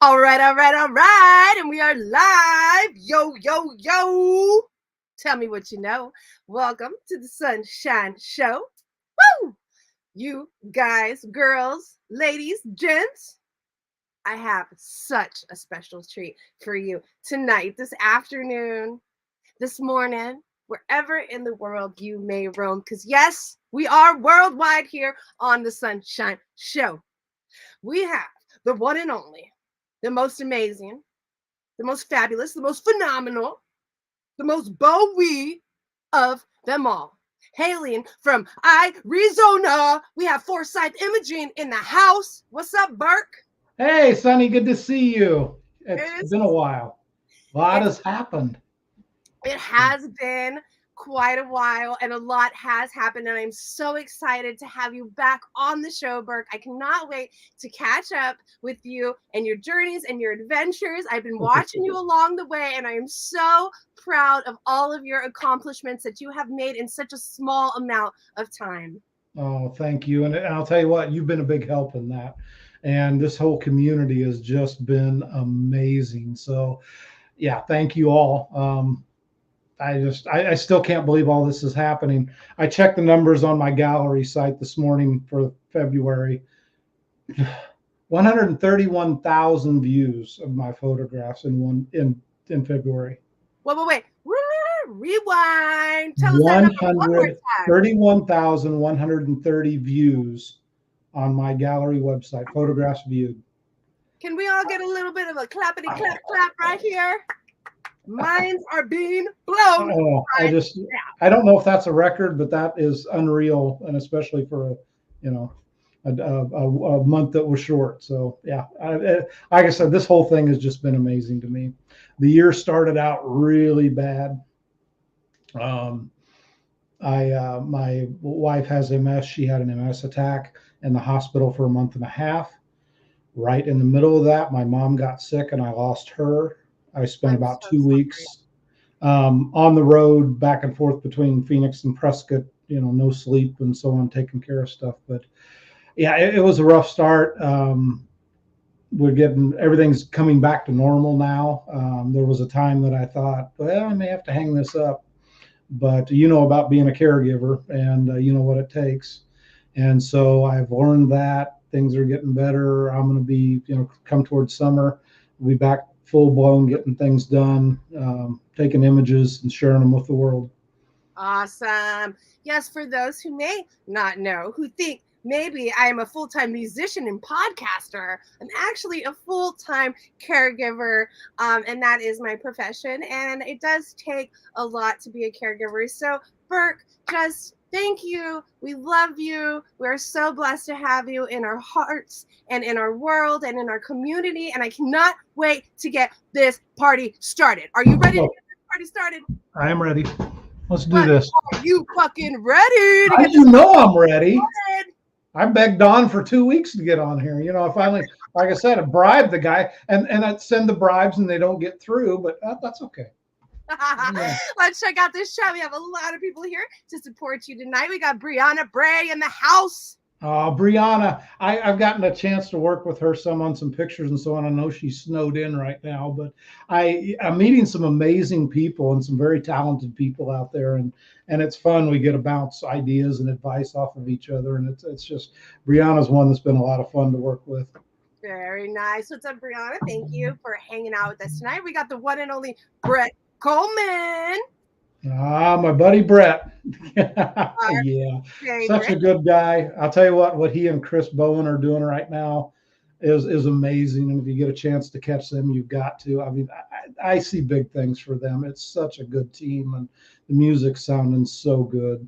All right, all right, all right. And we are live. Yo, yo, yo. Tell me what you know. Welcome to the Sunshine Show. Woo! You guys, girls, ladies, gents, I have such a special treat for you tonight, this afternoon, this morning, wherever in the world you may roam. Because, yes, we are worldwide here on the Sunshine Show. We have the one and only, the most amazing, the most fabulous, the most phenomenal, the most Bowie of them all. Hailing from Arizona, we have Forsythe Imaging in the house. What's up, Burke? Hey, Sonny, good to see you. It's It's- been a while. A lot has happened. It has been quite a while and a lot has happened, and I'm so excited to have you back on the show, Burke. I cannot wait to catch up with you and your journeys and your adventures. I've been watching you along the way, and I am so proud of all of your accomplishments that you have made in such a small amount of time. Oh, thank you. And I'll tell you what, you've been a big help in that. And this whole community has just been amazing. So, yeah, thank you all. I still can't believe all this is happening. I checked the numbers on my gallery site this morning for February. 131,000 views of my photographs in February. Wait. Rewind. Tell us that number one more time. 131,130 views on my gallery website, photographs viewed. Can we all get a little bit of a clappity clap clap right here? Minds are being blown. Oh, right I don't know if that's a record, but that is unreal, and especially for a month that was short. So yeah, like I said, this whole thing has just been amazing to me. The year started out really bad. My wife has MS. She had an MS attack in the hospital for a month and a half. Right in the middle of that, my mom got sick and I lost her. I spent about 2 weeks on the road back and forth between Phoenix and Prescott, no sleep and so on, taking care of stuff. But yeah, it was a rough start. Everything's coming back to normal now. There was a time that I thought, well, I may have to hang this up. But about being a caregiver and you know what it takes. And so I've learned that things are getting better. I'm going to be, come towards summer, we'll be back full blown, getting things done, taking images and sharing them with the world. Awesome. Yes, for those who may not know, who think maybe I am a full-time musician and podcaster, I'm actually a full-time caregiver, and that is my profession. And it does take a lot to be a caregiver. So, Burke, just thank you. We love you. We're so blessed to have you in our hearts and in our world and in our community. And I cannot wait to get this party started. Are you ready to get this party started? I am ready. Let's do this. Are you fucking ready? How do you know I'm ready? I begged Don for 2 weeks to get on here. I finally, like I said, I bribed the guy, and I'd send the bribes and they don't get through, but that's okay. Yeah. Let's check out this chat. We have a lot of people here to support you tonight. We got Brianna Bray in the house. Brianna, I've gotten a chance to work with her on some pictures and so on. I know she's snowed in right now, but I'm meeting some amazing people and some very talented people out there, and it's fun. We get to bounce ideas and advice off of each other, and it's just, Brianna's one that's been a lot of fun to work with. Very nice. What's up, Brianna? Thank you for hanging out with us tonight. We got the one and only Brett Coleman. My buddy Brett. Yeah, such a good guy. I'll tell you what he and Chris Bowen are doing right now is amazing. And if you get a chance to catch them, you've got to. I mean, I see big things for them. It's such a good team, and the music's sounding so good.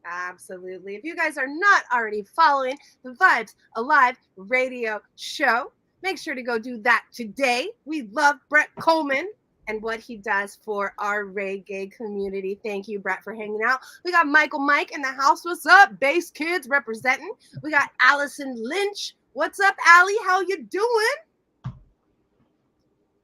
Absolutely. If you guys are not already following the Vibes Alive radio show, make sure to go do that today. We love Brett Coleman and what he does for our reggae community. Thank you, Brett, for hanging out. We got Michael Mike in the house. What's up? Bass Kids representing. We got Allison Lynch. What's up, Allie? How you doing?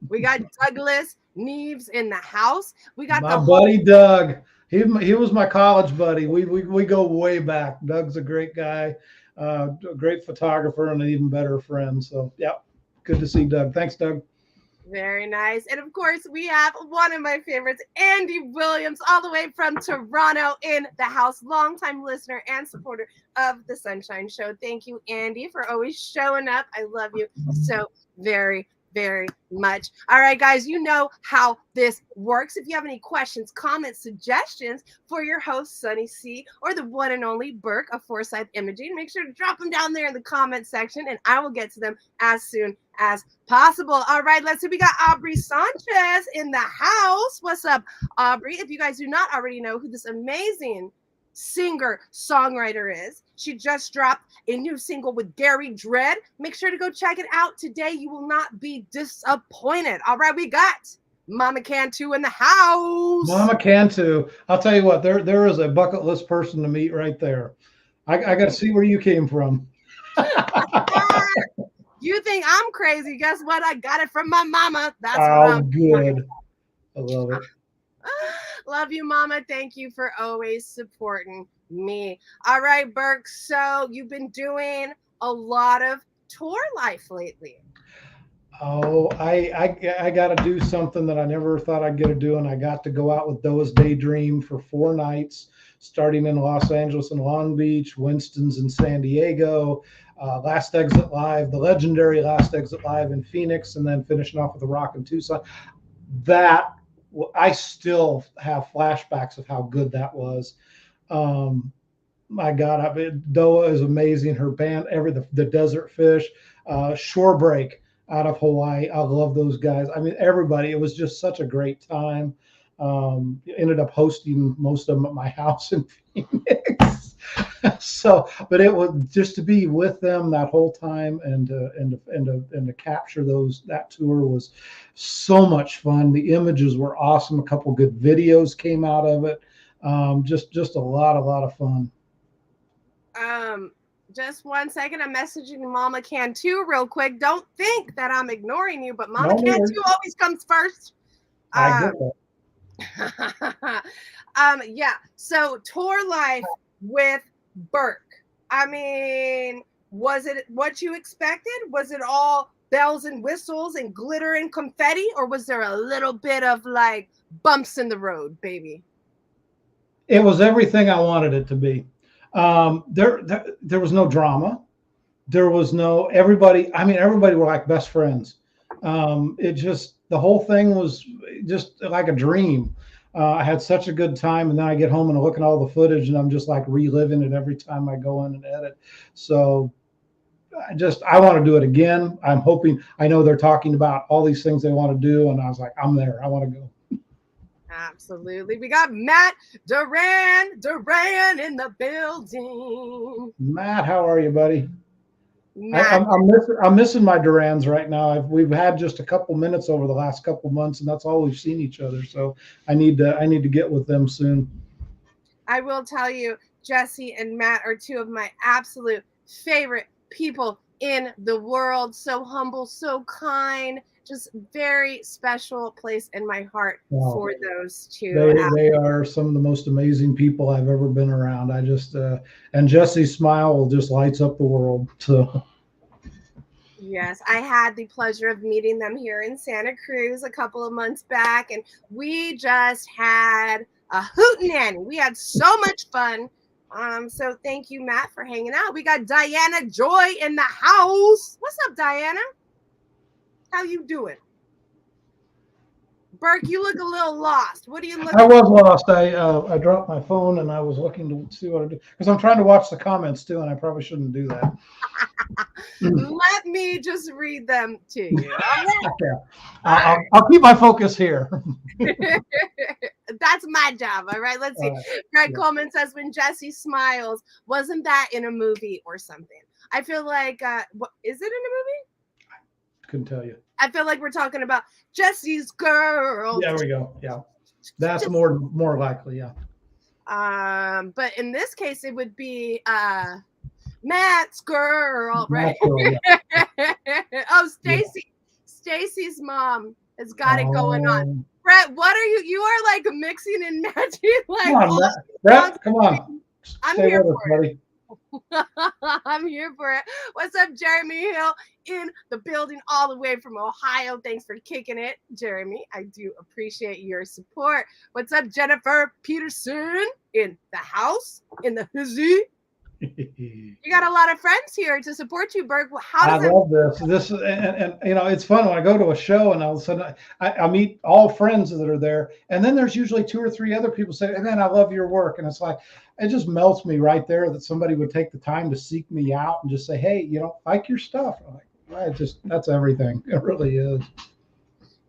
We got Douglas Neves in the house. We got my buddy Doug. He was my college buddy. We go way back. Doug's a great guy, a great photographer, and an even better friend. So, yeah. Good to see Doug. Thanks, Doug. Very nice. And of course, we have one of my favorites, Andy Williams, all the way from Toronto in the house, longtime listener and supporter of the Sunshine Show. Thank you, Andy, for always showing up. I love you so very, very much. All right, guys, you know how this works. If you have any questions, comments, suggestions for your host, Sunny C, or the one and only Burke of Forsythe Imaging, make sure to drop them down there in the comment section, and I will get to them as soon as possible. All right, let's see. We got Aubrey Sanchez in the house. What's up, Aubrey? If you guys do not already know who this amazing singer-songwriter is, she just dropped a new single with Gary Dredd. Make sure to go check it out today. You will not be disappointed. All right, we got Mama Cantu in the house. Mama Cantu. I'll tell you what, there is a bucket list person to meet right there. I got to see where you came from. You think I'm crazy? Guess what? I got it from my mama. That's what I'm good. I love it. Love you, Mama. Thank you for always supporting me. All right, Burke. So you've been doing a lot of tour life lately. Oh, I got to do something that I never thought I'd get to do, and I got to go out with Doa's Daydream for 4 nights, starting in Los Angeles and Long Beach, Winston's in San Diego, Last Exit Live, the legendary Last Exit Live in Phoenix, and then finishing off with the Rock in Tucson. That I still have flashbacks of how good that was. My God, Doa is amazing. Her band, the Desert Fish, Shore Break out of Hawaii. I love those guys. I mean, everybody. It was just such a great time. Ended up hosting most of them at my house in Phoenix. So, but it was just to be with them that whole time and to capture that tour was so much fun. The images were awesome. A couple good videos came out of it. Just a lot of fun. Just 1 second. I'm messaging Mama Cantu real quick. Don't think that I'm ignoring you, but Mama Cantu always comes first. I get that. Yeah. So tour life with Burke. I mean, was it what you expected? Was it all bells and whistles and glitter and confetti, or was there a little bit of like bumps in the road, baby? It was everything I wanted it to be. There was no drama. There was no everybody. I mean, everybody were like best friends. The whole thing was just like a dream. I had such a good time, and then I get home and I look at all the footage, and I'm just like reliving it every time I go in and edit. So I want to do it again. I'm hoping. I know they're talking about all these things they want to do, and I was like, I'm there. I want to go. Absolutely. We got Matt Duran in the building. Matt, how are you, buddy? I'm missing my Durans right now. We've had just a couple minutes over the last couple months, and that's all we've seen each other. So I need to get with them soon. I will tell you, Jesse and Matt are 2 of my absolute favorite people in the world. So humble, so kind. Just very special place in my heart for those 2. They are some of the most amazing people I've ever been around. I just and Jesse's smile just lights up the world. So yes, I had the pleasure of meeting them here in Santa Cruz a couple of months back, and we just had a hootenanny. We had so much fun. So thank you, Matt, for hanging out. We got Diana Joy in the house. What's up, Diana? How you doing? Burke, you look a little lost. What are you looking I was lost. I dropped my phone and I was looking to see what I do because I'm trying to watch the comments too, and I probably shouldn't do that. Let me just read them to you. I'll keep my focus here. That's my job. All right. Let's see. Greg Coleman says, when Jesse smiles, wasn't that in a movie or something? I feel like, what is it in a movie? Couldn't tell you. I feel like we're talking about Jesse's girl. There we go. Yeah, that's more likely. Yeah. But in this case, it would be Matt's girl, right? Oh, Stacy's mom has got it going on. Brett, what are you? You are like mixing and matching. Like, come on, Brett, come on. I'm here for it. I'm here for it. What's up, Jeremy Hill in the building all the way from Ohio? Thanks for kicking it, Jeremy. I do appreciate your support. What's up, Jennifer Peterson in the house, in the hizzy? You got a lot of friends here to support you, Burke. How I does it? love this. And you know, it's fun when I go to a show and all of a sudden I meet all friends that are there, and then there's usually 2 or 3 other people say, "Hey, man, I love your work," and it's like it just melts me right there that somebody would take the time to seek me out and just say, "Hey, you know, like your stuff." I'm like, I just that's everything. It really is.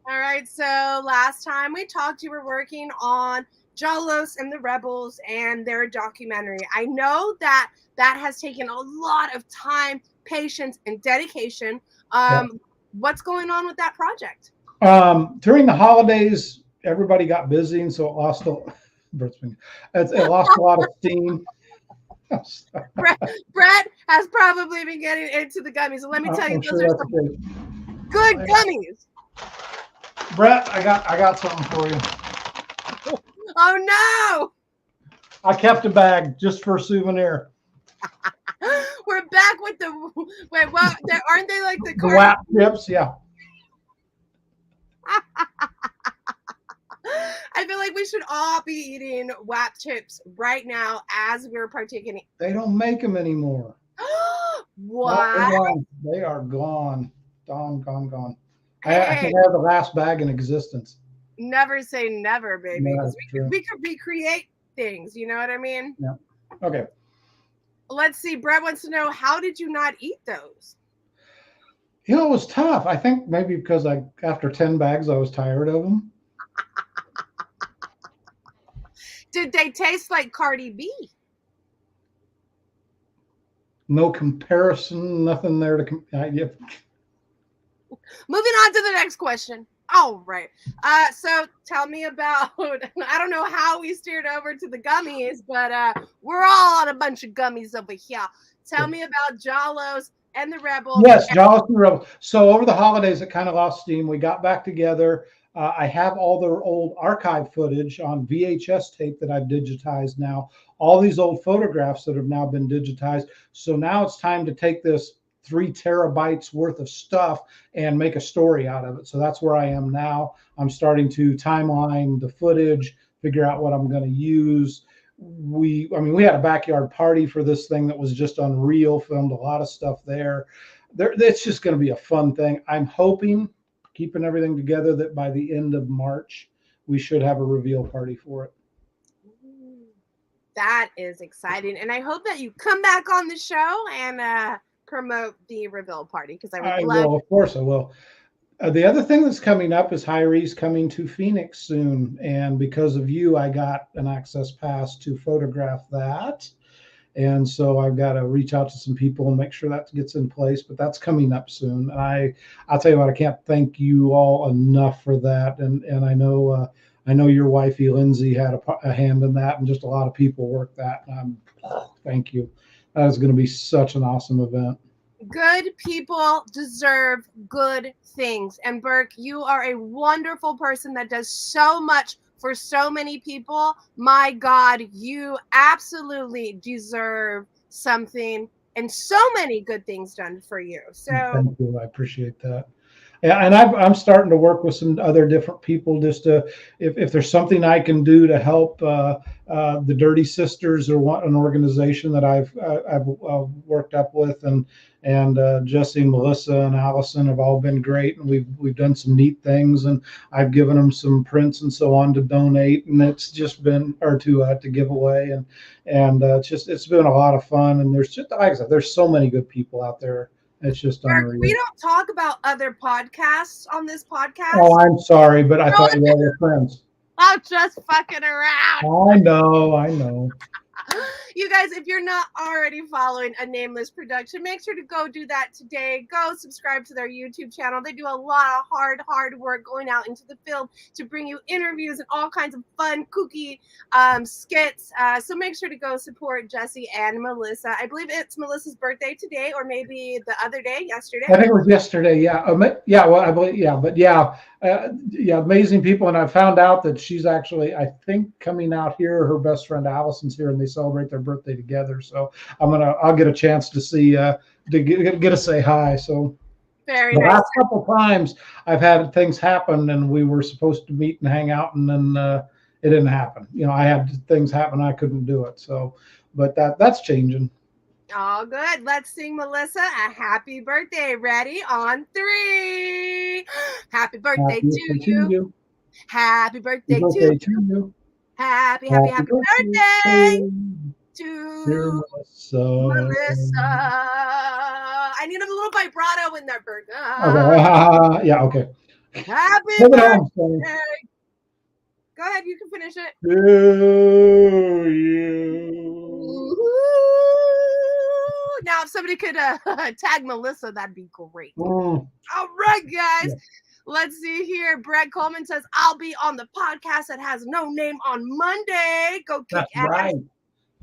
All right. So last time we talked, you were working on Jalos and the Rebels and their documentary. I know that has taken a lot of time, patience, and dedication. Yeah. What's going on with that project? During the holidays, everybody got busy, and so it lost it lost a lot of steam. Brett has probably been getting into the gummies. So let me tell you, I'm those sure are that's some okay. good gummies. Brett, I got something for you. Oh no! I kept a bag just for a souvenir. We're back with the wait. What? Aren't they like the WAP chips? Yeah. I feel like we should all be eating WAP chips right now as we're partaking. They don't make them anymore. What? No, they are gone. Gone. Hey, I think I have the last bag in existence. Never say never, baby. No, Because that's true. we could recreate things. You know what I mean? Yeah. Okay. Let's see. Brett wants to know, how did you not eat those? You know, it was tough. I think maybe because after 10 bags, I was tired of them. Did they taste like Cardi B? No comparison, nothing there to yeah. Moving on to the next question. All right. So tell me about, I don't know how we steered over to the gummies, but we're all on a bunch of gummies over here. Tell me about Jalos and the Rebels. Yes, Jalos and the Rebels. So over the holidays, it kind of lost steam. We got back together. I have all the old archive footage on VHS tape that I've digitized now. All these old photographs that have now been digitized. So now it's time to take this 3 terabytes worth of stuff and make a story out of it. So that's where I am now. I'm starting to timeline the footage, figure out what I'm going to use. We had a backyard party for this thing that was just unreal. Filmed a lot of stuff there. It's just going to be a fun thing. I'm hoping, keeping everything together, that by the end of March, we should have a reveal party for it. That is exciting. And I hope that you come back on the show and promote the reveal party, because I will. Of course I will. The other thing that's coming up is Hyree's coming to Phoenix soon, and because of you, I got an access pass to photograph that, and so I've got to reach out to some people and make sure that gets in place. But that's coming up soon. I'll tell you what, I can't thank you all enough for that, and I know your wifey Lindsay had a hand in that, and just a lot of people worked that. Thank you. That is going to be such an awesome event. Good people deserve good things. And Burke, you are a wonderful person that does so much for so many people. My God, you absolutely deserve something and so many good things done for you. So thank you. I appreciate that. Yeah, and I'm starting to work with some other different people just to, if there's something I can do to help the Dirty Sisters, or an organization that I've worked up with, and Jesse and Melissa and Allison have all been great, and we've done some neat things, and I've given them some prints and so on to donate, and it's just been to give away, and it's been a lot of fun, and there's just, like I said, there's so many good people out there. It's just unreal. We don't talk about other podcasts on this podcast. Oh, I'm sorry, but I thought you all were friends. I'm just fucking around. I know. You guys, if you're not already following A Nameless Production, make sure to go do that today. Go subscribe to their YouTube channel. They do a lot of hard work going out into the field to bring you interviews and all kinds of fun, kooky skits. So make sure to go support Jesse and Melissa. I believe it's Melissa's birthday today, or maybe the other day, yesterday. I think it was yesterday. Yeah. Yeah. Well, I believe. Yeah. But yeah, Yeah, amazing people. And I found out that she's actually, I think, coming out here. Her best friend Allison's here, and they celebrate their birthday together. So I'll get a chance to see, to get to say hi. So Very the nice. last couple times I've had things happen, and we were supposed to meet and hang out, and then it didn't happen. I had things happen, I couldn't do it. So, but that's changing. All good. Let's sing Melissa a happy birthday. Ready? On three. Happy birthday Happy to birthday to you. you. Happy Happy birthday to birthday to you. you. Happy Happy birthday dear to Melissa. Melissa. I need a little vibrato in there, Burke. Okay. Yeah. Okay. Happy Hold it birthday. on. Sorry. Go ahead, you can finish it. To you. Now, if somebody could tag Melissa, that'd be great. Mm. All right, guys. Yeah. Let's see here. Brett Coleman says, I'll be on the podcast that has no name on Monday. Go kick That's ass. right.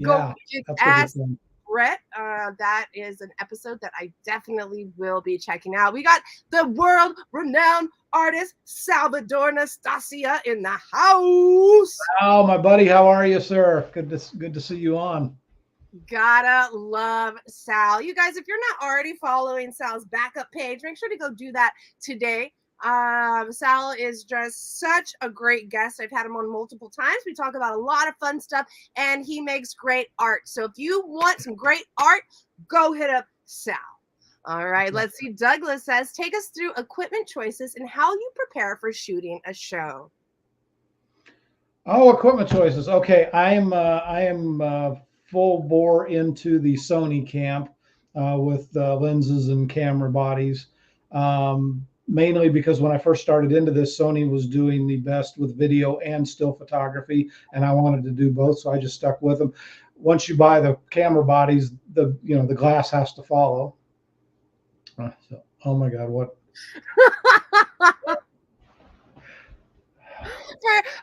Go Yeah. kick That's a good ass, thing. Brett. That is an episode that I definitely will be checking out. We got the world-renowned artist Salvador Nastasia in the house. Oh, my buddy, how are you, sir? Good to see you on. Gotta love Sal. You guys, if you're not already following Sal's backup page, make sure to go do that today. Sal is just such a great guest. I've had him on multiple times. We talk about a lot of fun stuff, and he makes great art. So if you want some great art, go hit up Sal. All right, let's see. Douglas says, take us through equipment choices and how you prepare for shooting a show. Oh, equipment choices. Okay, I am full bore into the Sony camp with lenses and camera bodies. Mainly because when I first started into this, Sony was doing the best with video and still photography, and I wanted to do both, so I just stuck with them. Once you buy the camera bodies, the glass has to follow. So, oh my God, what?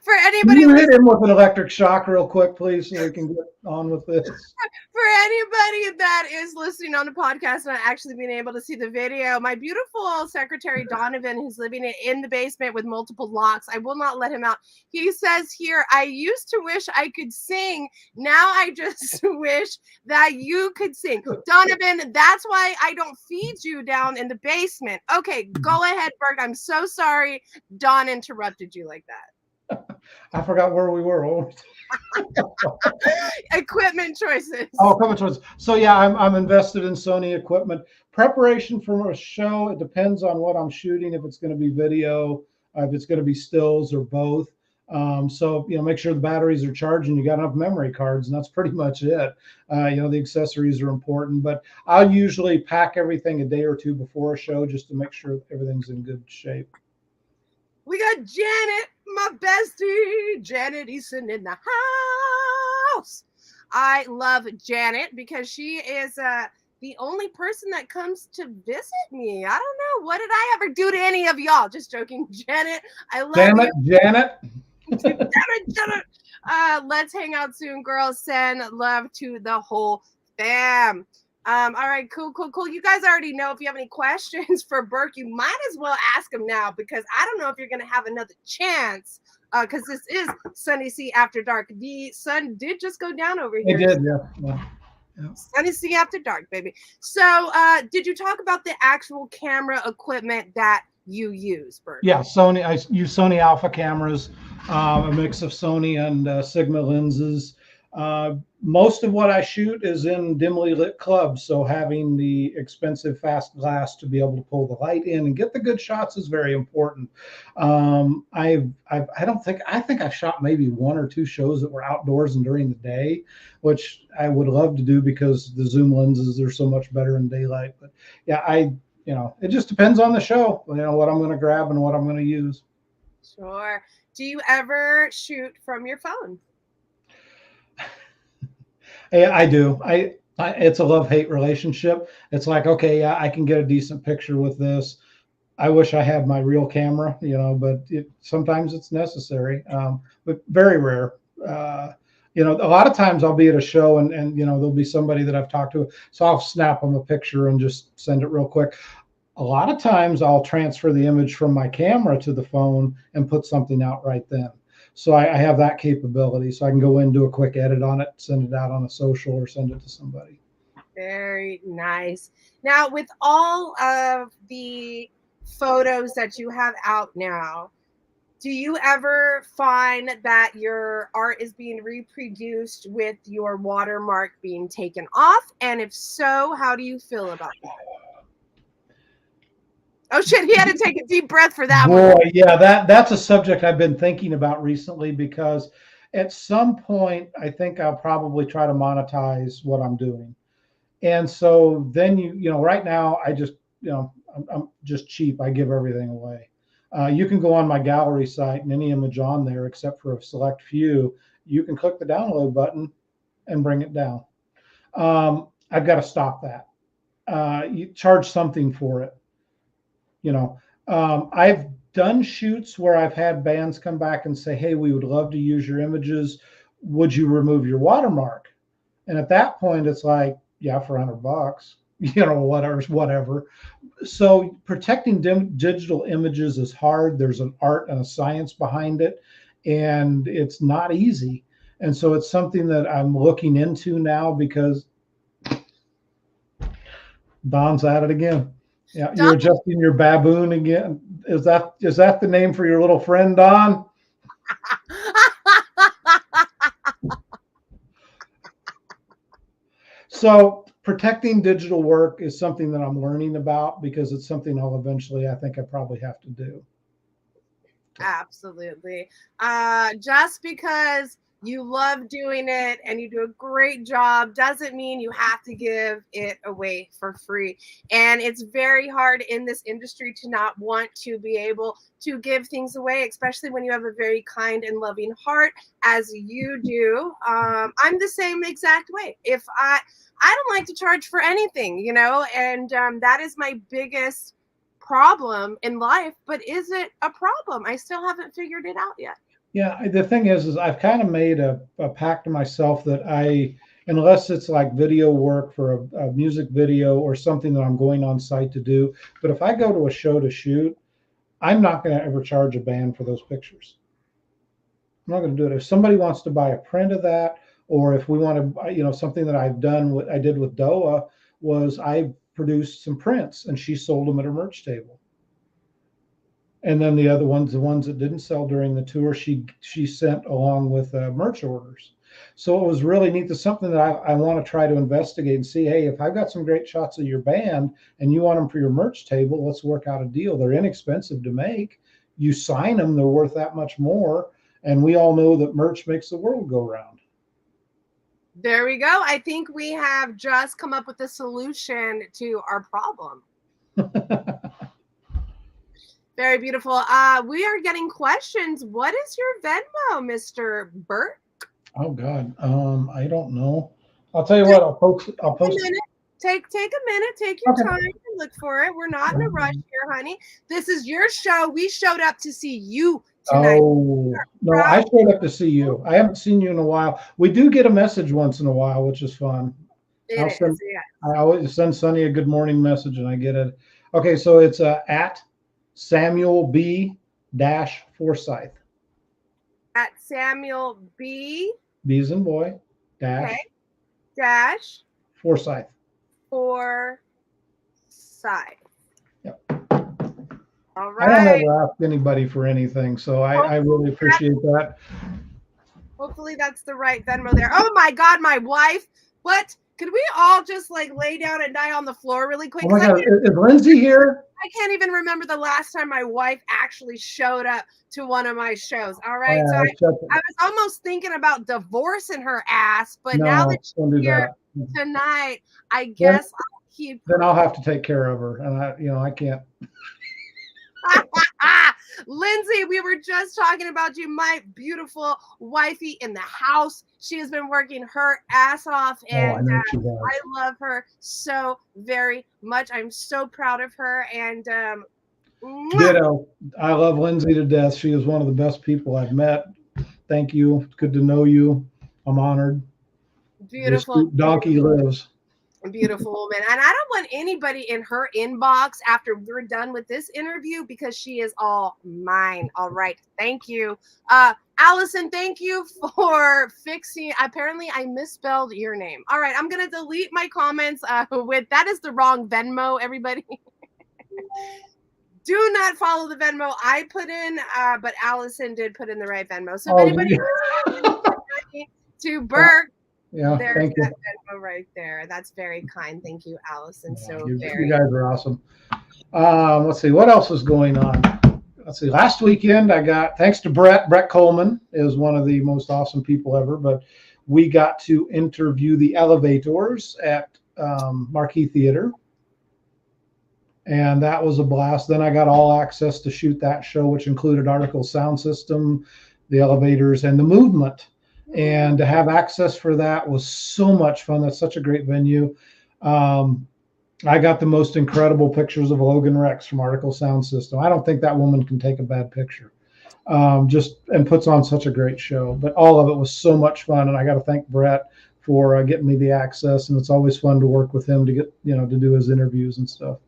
For anybody, can you hit him with an electric shock real quick, please, so we can get on with this. For anybody that is listening on the podcast and not actually being able to see the video, my beautiful secretary Donovan, who's living in the basement with multiple locks, I will not let him out. He says here, I used to wish I could sing. Now I just wish that you could sing. Donovan, that's why I don't feed you down in the basement. Okay, go ahead, Burke. I'm so sorry Don interrupted you like that. I forgot where we were. Equipment choices. Oh, equipment choices. So yeah, I'm invested in Sony equipment. Preparation for a show, it depends on what I'm shooting. If it's going to be video, if it's going to be stills, or both. So make sure the batteries are charged and you got enough memory cards, and that's pretty much it. The accessories are important, but I'll usually pack everything a day or two before a show just to make sure everything's in good shape. We got Janet, my bestie, Janet Eason in the house. I love Janet because she is the only person that comes to visit me. I don't know. What did I ever do to any of y'all? Just joking. Janet, I love you. Janet. Janet. Let's hang out soon, girls. Send love to the whole fam. All right, cool. You guys already know if you have any questions for Burke, you might as well ask him now, because I don't know if you're going to have another chance, because this is Sunny C After Dark. The sun did just go down over here. It did, yeah. Sunny C After Dark, baby. So did you talk about the actual camera equipment that you use, Burke? Yeah, Sony. I use Sony Alpha cameras, a mix of Sony and Sigma lenses. Most of what I shoot is in dimly lit clubs, so having the expensive fast glass to be able to pull the light in and get the good shots is very important. I think I've shot maybe one or two shows that were outdoors and during the day, which I would love to do because the zoom lenses are so much better in daylight. But yeah, it just depends on the show, what I'm going to grab and what I'm going to use. Sure. Do you ever shoot from your phone? I do. It's a love-hate relationship. It's like, okay, yeah, I can get a decent picture with this. I wish I had my real camera, but sometimes it's necessary, but very rare. A lot of times I'll be at a show and there'll be somebody that I've talked to, so I'll snap them a picture and just send it real quick. A lot of times I'll transfer the image from my camera to the phone and put something out right then. So I have that capability. So I can go in, do a quick edit on it, send it out on a social or send it to somebody. Very nice. Now, with all of the photos that you have out now, do you ever find that your art is being reproduced with your watermark being taken off? And if so, how do you feel about that? Oh shit, he had to take a deep breath for that Boy, one. yeah, that's a subject I've been thinking about recently because at some point I think I'll probably try to monetize what I'm doing. And so then right now I just, I'm just cheap. I give everything away. You can go on my gallery site and any image on there, except for a select few, you can click the download button and bring it down. I've got to stop that. You charge something for it. I've done shoots where I've had bands come back and say, hey, we would love to use your images. Would you remove your watermark? And at that point, it's like, yeah, for $100, whatever. So protecting digital images is hard. There's an art and a science behind it, and it's not easy. And so it's something that I'm looking into now because Don's at it again. Yeah, you're adjusting your baboon again. Is that the name for your little friend, Don? So protecting digital work is something that I'm learning about because it's something I'll eventually, I think I probably have to do. Absolutely. Just because you love doing it and you do a great job doesn't mean you have to give it away for free. And it's very hard in this industry to not want to be able to give things away, especially when you have a very kind and loving heart as you do. I'm the same exact way. If I don't like to charge for anything, and that is my biggest problem in life. But is it a problem? I still haven't figured it out yet. Yeah, the thing is I've kind of made a pact to myself that unless it's like video work for a music video or something that I'm going on site to do, but if I go to a show to shoot, I'm not going to ever charge a band for those pictures. I'm not going to do it. If somebody wants to buy a print of that, or if we want to, something that I've done, what I did with Doa was I produced some prints and she sold them at her merch table. And then the other ones, the ones that didn't sell during the tour, she sent along with merch orders. So it was really neat. It's something that I want to try to investigate and see, hey, if I've got some great shots of your band and you want them for your merch table, let's work out a deal. They're inexpensive to make. You sign them, they're worth that much more. And we all know that merch makes the world go round. There we go. I think we have just come up with a solution to our problem. Very beautiful. We are getting questions. What is your Venmo, Mr. Burke? Oh God, I don't know. I'll tell you what. I'll post. Take a minute. Take your time and look for it. We're not in a rush here, honey. This is your show. We showed up to see you tonight. Oh no, I showed up to see you. I haven't seen you in a while. We do get a message once in a while, which is fun. I always send Sonny a good morning message, and I get it. Okay, so it's at Samuel B. Forsythe. At Samuel B. B as in boy. Dash. Forsythe. Forsythe. Yep. All right. I don't ever ask anybody for anything, so I really appreciate that. Hopefully that's the right Venmo there. Oh my God, my wife. What? Could we all just lay down and die on the floor really quick? Oh my God, is Lindsay here? I can't even remember the last time my wife actually showed up to one of my shows. All right. Oh, yeah, so I was almost thinking about divorcing her ass, but now that she's here tonight, I guess I'll keep her. Then I'll have to take care of her. And I can't. Lindsay, we were just talking about you, my beautiful wifey in the house. She has been working her ass off, and I love her so very much. I'm so proud of her. And ditto. I love Lindsay to death. She is one of the best people I've met. Thank you. Good to know you. I'm honored. Beautiful. Donkey lives. Beautiful woman. And I don't want anybody in her inbox after we're done with this interview because she is all mine. All right. Thank you. Allison, thank you for fixing. Apparently, I misspelled your name. All right. I'm going to delete my comments with that is the wrong Venmo, everybody. Do not follow the Venmo I put in, but Allison did put in the right Venmo. So if anybody to Burke, yeah, there's that Venmo right there. That's very kind. Thank you, Allison. Yeah, So you very. guys are awesome. Let's see what else is going on. Let's see. Last weekend, I got thanks to Brett. Brett Coleman is one of the most awesome people ever. But we got to interview the Elevators at Marquee Theater. And that was a blast. Then I got all access to shoot that show, which included Article Sound System, the Elevators, and the Movement. And to have access for that was so much fun. That's such a great venue. I got the most incredible pictures of Logan Rex from Article Sound System. I don't think that woman can take a bad picture. Just and puts on such a great show. But all of it was so much fun. And I got to thank Brett for getting me the access. And it's always fun to work with him to get, to do his interviews and stuff.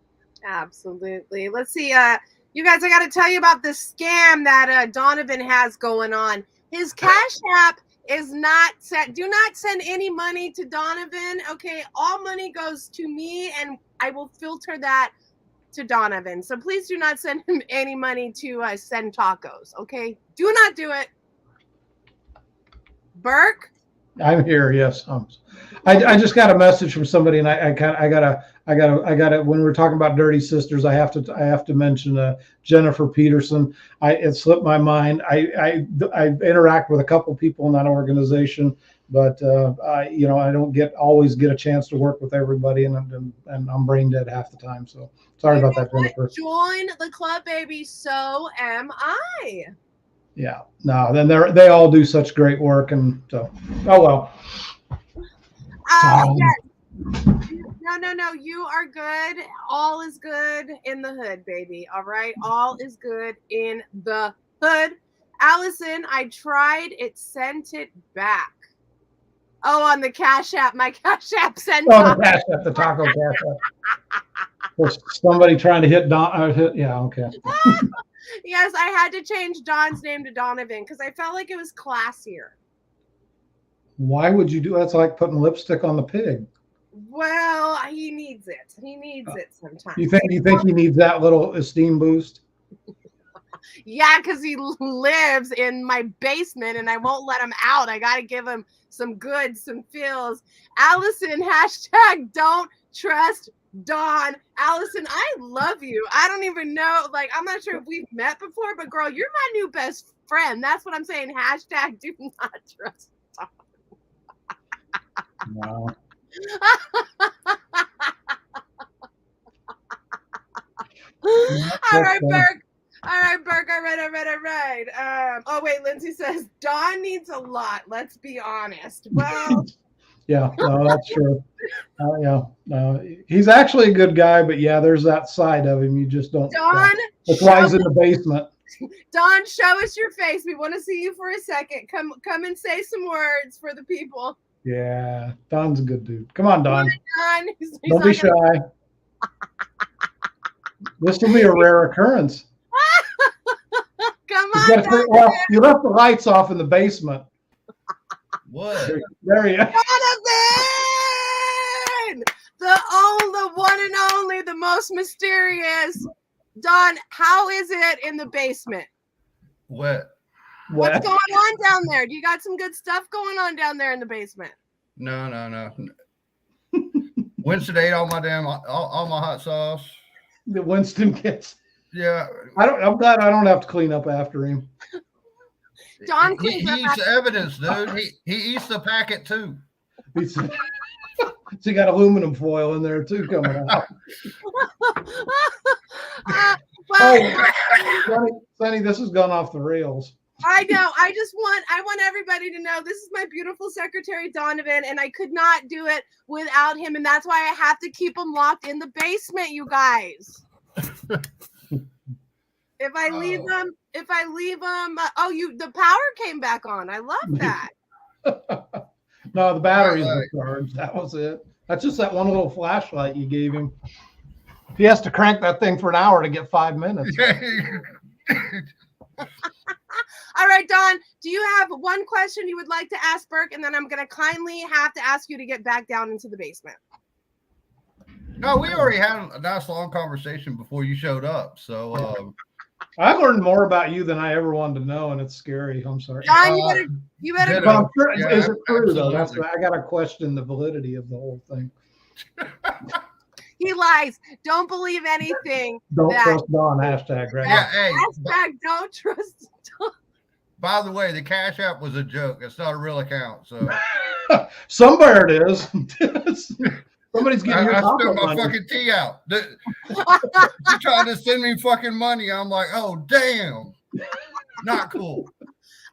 Absolutely. Let's see. You guys, I got to tell you about this scam that Donovan has going on. His Cash App is not set. Do not send any money to Donovan. Okay. All money goes to me and I will filter that to Donovan. So please do not send him any money to send tacos. Okay. Do not do it. Burke? I'm here. Yes. I just got a message from somebody, and I gotta. When we're talking about Dirty Sisters, I have to mention Jennifer Peterson. It slipped my mind. I interact with a couple people in that organization, but I don't always get a chance to work with everybody, and I'm brain dead half the time. So sorry about that, Jennifer. Join the club, baby. So am I. Yeah. No. Then they all do such great work, and so well. Yes. No. You are good. All is good in the hood, baby. All right. All is good in the hood. Allison, I tried. It sent it back. Oh, on the Cash App. My Cash App sent. Oh, the Cash App, the taco Cash App. Was somebody trying to hit Don? Yeah. Okay. Yes, I had to change Don's name to Donovan because I felt like it was classier. Why would you do that? It's like putting lipstick on the pig. Well, he needs it. He needs it sometimes. You think he needs that little esteem boost? Yeah, because he lives in my basement and I won't let him out. I got to give him some goods, some feels. Allison, hashtag don't trust Dawn. Allison, I love you. I don't even know. I'm not sure if we've met before, but girl, you're my new best friend. That's what I'm saying. Hashtag do not trust Dawn. Wow. All right, Burke. All right. Oh, wait, Lindsay says Dawn needs a lot. Let's be honest. Well. Yeah, no, that's true. He's actually a good guy, but yeah, there's that side of him you just don't. Dawn, that's why he's in the basement. Dawn, show us your face. We want to see you for a second. Come and say some words for the people. Yeah, Don's a good dude. Come on, Don. Don. He's don't be shy. This will be a rare occurrence. Come on, Don. Well, you left the lights off in the basement. What? There you go. Donovan! The one and only, the most mysterious. Don, how is it in the basement? What? What's going on down there? Do you got some good stuff going on down there in the basement? No. Winston ate all my hot sauce. The Winston gets. Yeah. I'm glad I don't have to clean up after him. Don he eats evidence, dude. He eats the packet too. So you got aluminum foil in there too coming out. Sonny, this has gone off the rails. I know. I want everybody to know this is my beautiful secretary, Donovan, and I could not do it without him. And that's why I have to keep him locked in the basement, you guys. If I leave them, the power came back on. I love that. No, the batteries were charged. That was it. That's just that one little flashlight you gave him. He has to crank that thing for an hour to get 5 minutes. All right, Don, do you have one question you would like to ask Burke? And then I'm going to kindly have to ask you to get back down into the basement. No, we already had a nice long conversation before you showed up. So I learned more about you than I ever wanted to know, and it's scary. I'm sorry. Don, you better. Well, sure, is it true absolutely. though? That's I got to question the validity of the whole thing. He lies. Don't believe anything. Don't trust Don. Hashtag right. Yeah, hey, Hashtag don't trust Don. by the way, the Cash App was a joke. It's not a real account. So somewhere it is. Somebody's getting your I spent my money. fucking tea out. You're trying to send me fucking money. I'm like, oh damn, not cool.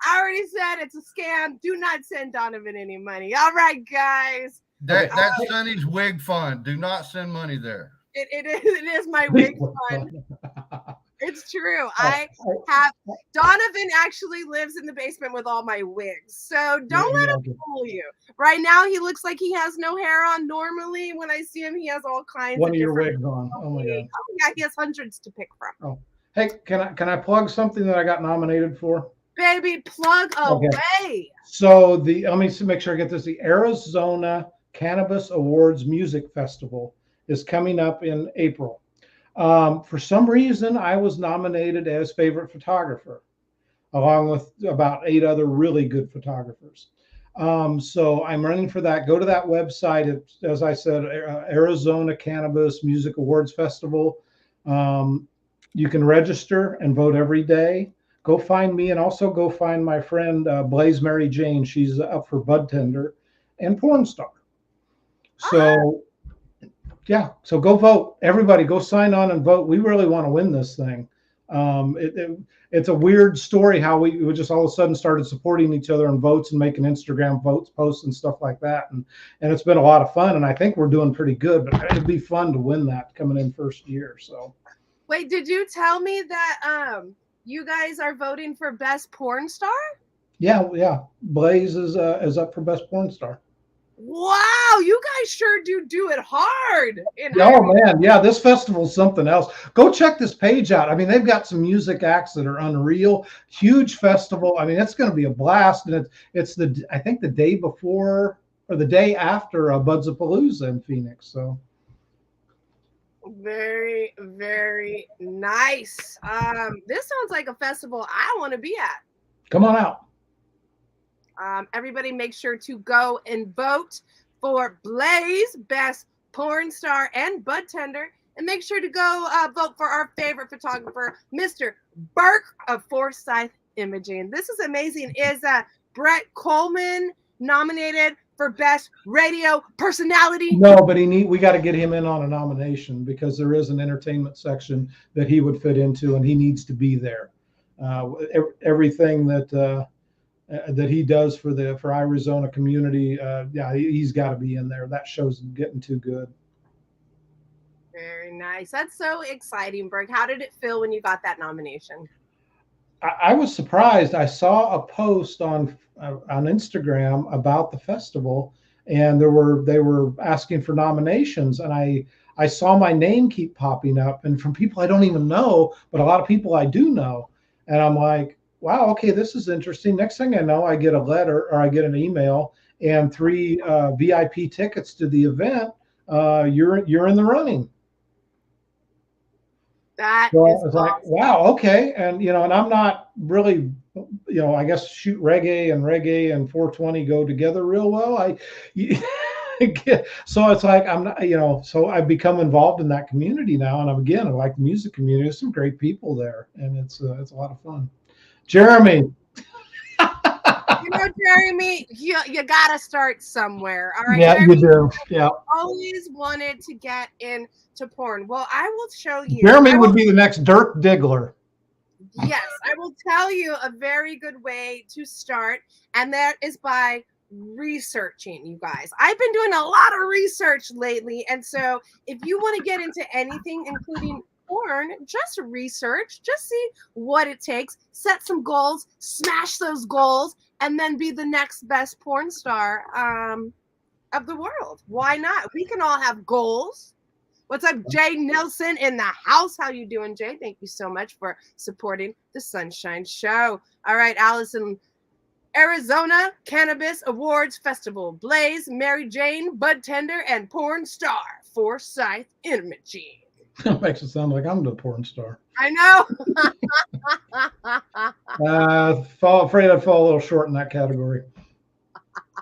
I already said it's a scam. Do not send Donovan any money. All right, guys. That's Sonny's wig fund. Do not send money there. It is my wig fund. It's true. I have Donovan actually lives in the basement with all my wigs. So don't let him fool you. Right now he looks like he has no hair on. Normally when I see him, he has all kinds one of your wigs on. Oh my god. Oh yeah, he has hundreds to pick from. Oh. Hey, can I plug something that I got nominated for? Baby, plug away. So let me make sure I get this. The Arizona Cannabis Awards Music Festival is coming up in April. For some reason, I was nominated as favorite photographer, along with about 8 other really good photographers. So I'm running for that. Go to that website. It's, as I said, Arizona Cannabis Music Awards Festival. You can register and vote every day. Go find me, and also go find my friend Blaze Mary Jane. She's up for Bud Tender and Porn Star. So yeah, so go vote. Everybody go sign on and vote. We really want to win this thing. It's a weird story how we just all of a sudden started supporting each other in votes and making Instagram posts and stuff like that. And it's been a lot of fun, and I think we're doing pretty good, but it'd be fun to win that coming in first year. So wait, did you tell me that you guys are voting for best porn star? Yeah. Blaze is up for best porn star. Wow, you guys sure do it hard. Oh man, yeah, this festival's something else. Go check this page out. I mean, they've got some music acts that are unreal. Huge festival. I mean, it's going to be a blast, and it's I think the day before or the day after Budzapalooza in Phoenix. So very, very nice. This sounds like a festival I want to be at. Come on out. Everybody make sure to go and vote for Blaze, best porn star and bud tender. And make sure to go vote for our favorite photographer, Mr. Burke of Forsythe Imaging. This is amazing. Is Brett Coleman nominated for best radio personality? No, but we got to get him in on a nomination because there is an entertainment section that he would fit into, and he needs to be there. Everything that he does for Arizona community, he's got to be in there. That show's getting too good. Very nice. That's so exciting, Burke. How did it feel when you got that nomination? I was surprised. I saw a post on Instagram about the festival, and they were asking for nominations, and I saw my name keep popping up, and from people I don't even know, but a lot of people I do know, and I'm like, wow, okay, this is interesting. Next thing I know, I get a letter or I get an email and 3 VIP tickets to the event. You're in the running. That so is it's awesome. Like, wow, okay. And and I'm not really, I guess shoot reggae and 420 go together real well. So it's like I'm not, so I've become involved in that community now, and I like the music community. There's some great people there, and it's a lot of fun. Jeremy. Jeremy, you gotta start somewhere. All right. Yeah, Jeremy, you do. Yeah. Always wanted to get into porn. Well, I will show you. Jeremy would be the next Dirk Diggler. Yes, I will tell you a very good way to start, and that is by researching, you guys. I've been doing a lot of research lately, and so if you want to get into anything, including porn, just research, just see what it takes, set some goals, smash those goals, and then be the next best porn star. of the world. Why not? We can all have goals. What's up, Jay Nelson in the house? How you doing, Jay? Thank you so much for supporting the Sunshine Show. All right, Allison. Arizona Cannabis Awards Festival. Blaze, Mary Jane, Bud Tender, and porn star Forsythe Imaging. That makes it sound like I'm the porn star. I know. Afraid I'd fall a little short in that category.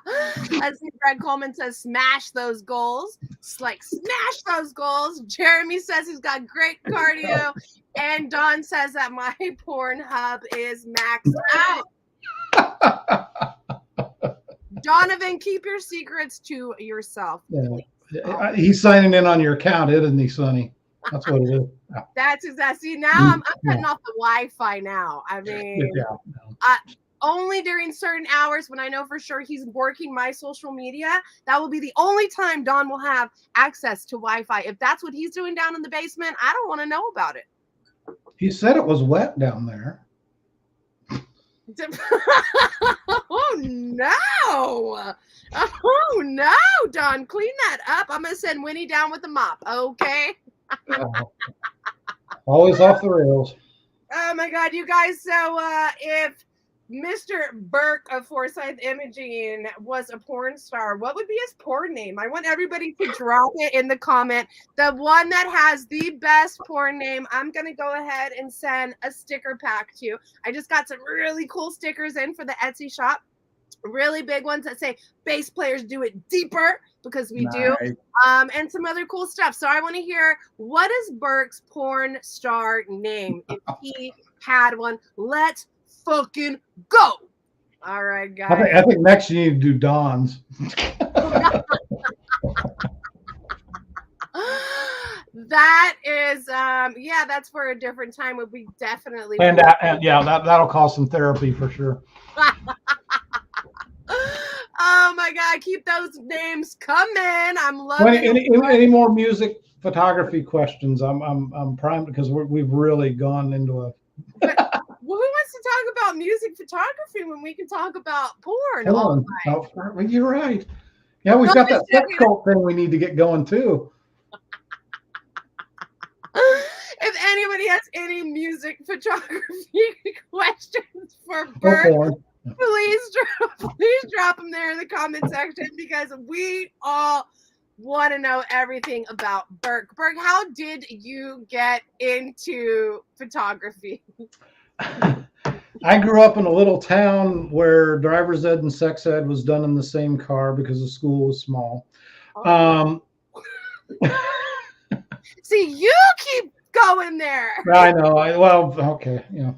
I see Greg Coleman says, smash those goals. It's like, smash those goals. Jeremy says he's got great cardio. And Don says that my Pornhub is maxed out. Donovan, keep your secrets to yourself. Yeah. He's signing in on your account, isn't he, Sonny? That's what it is. Yeah. That's exactly. See, now I'm cutting off the Wi-Fi now. I mean, only during certain hours when I know for sure he's working my social media. That will be the only time Don will have access to Wi-Fi. If that's what he's doing down in the basement, I don't want to know about it. He said it was wet down there. Oh no! Oh no, Don, clean that up. I'm gonna send Winnie down with the mop. Okay. Always off the rails. Oh my God, you guys! So if Mr. Burke of Forsythe Imaging was a porn star, what would be his porn name? I want everybody to drop it in the comment. The one that has the best porn name, I'm going to go ahead and send a sticker pack to. I just got some really cool stickers in for the Etsy shop. Really big ones that say bass players do it deeper, because we do. And some other cool stuff. So I want to hear, what is Burke's porn star name if he had one? Let's fucking go. All right, guys. I think next you need to do Don's. That is that's for a different time. Would be definitely that'll cause some therapy for sure. Oh my God, keep those names coming. I'm loving any more music photography questions. I'm primed, because we've really gone into a Well, who wants to talk about music photography when we can talk about porn all night? Oh, you're right. Yeah, we've got that sex cult thing we need to get going too. If anybody has any music photography questions for Burke, please drop them there in the comment section, because we all want to know everything about Burke. Burke, how did you get into photography? I grew up in a little town where driver's ed and sex ed was done in the same car because the school was small. See, you keep going there. I know. Okay. Yeah.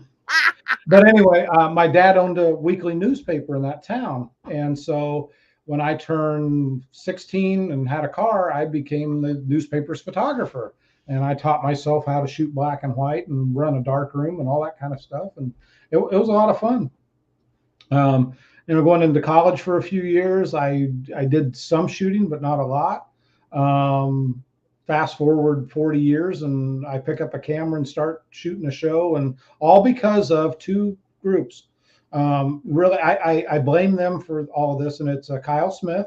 But anyway, my dad owned a weekly newspaper in that town. And so when I turned 16 and had a car, I became the newspaper's photographer. And I taught myself how to shoot black and white and run a dark room and all that kind of stuff. And it was a lot of fun. Going into college for a few years, I did some shooting, but not a lot. Fast forward 40 years and I pick up a camera and start shooting a show, and all because of two groups. Really, I blame them for all of this, and it's Kyle Smith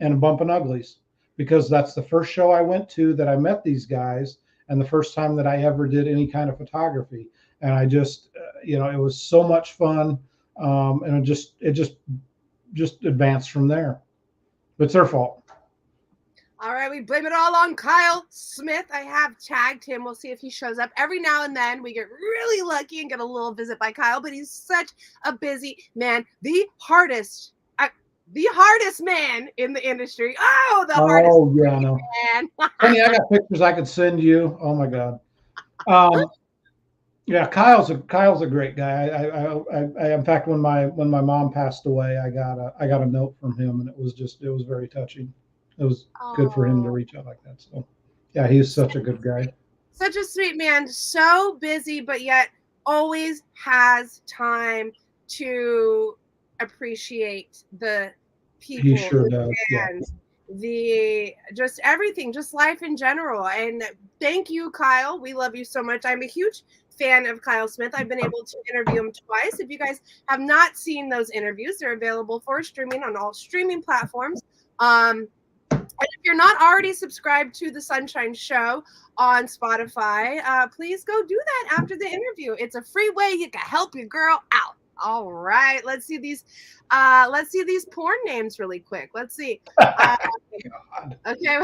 and Bumpin' Uglies, because that's the first show I went to that I met these guys, and the first time that I ever did any kind of photography. And I just, it was so much fun, and it just advanced from there. But it's their fault. All right, we blame it all on Kyle Smith. I have tagged him. We'll see if he shows up. Every now and then we get really lucky and get a little visit by Kyle, but he's such a busy man. The hardest man in the industry. Oh, the hardest man. Honey, I got pictures I could send you. Oh my God. Yeah, Kyle's a great guy. I in fact, when my mom passed away, I got a note from him, and it was very touching. It was good for him to reach out like that. So yeah, he's such a good guy. Such a sweet man. So busy, but yet always has time to appreciate the people. He sure does. And just everything, just life in general. And thank you, Kyle. We love you so much. I'm a huge fan of Kyle Smith. I've been able to interview him twice. If you guys have not seen those interviews, they're available for streaming on all streaming platforms. And if you're not already subscribed to the Sunshine Show on Spotify, please go do that after the interview. It's a free way you can help your girl out. All right, let's see these porn names really quick. Let's see. Okay,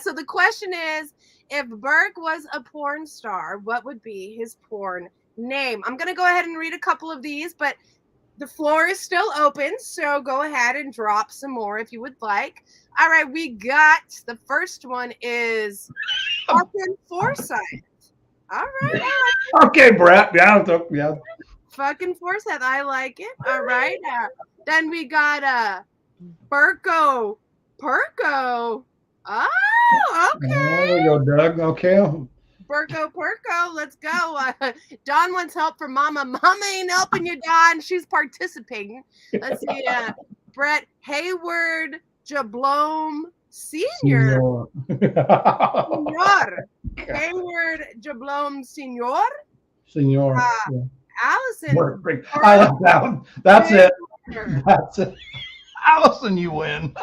so the question is, if Burke was a porn star, what would be his porn name? I'm gonna go ahead and read a couple of these, but the floor is still open, so go ahead and drop some more if you would like. All right, we got the first one is fucking Forsythe. All right. Okay, Brett. Yeah. Fucking Forsythe, I like it. All right. Then we got Burko. Perko. Oh, okay. There we go, Doug. Okay. Perko, let's go. Don wants help from Mama. Mama ain't helping you, Don. She's participating. Let's see. Brett Hayward Jablome Senior. Senor. Hayward Jablome Senior. Senor. Allison. I like that one. That's it. That's it. Allison, you win.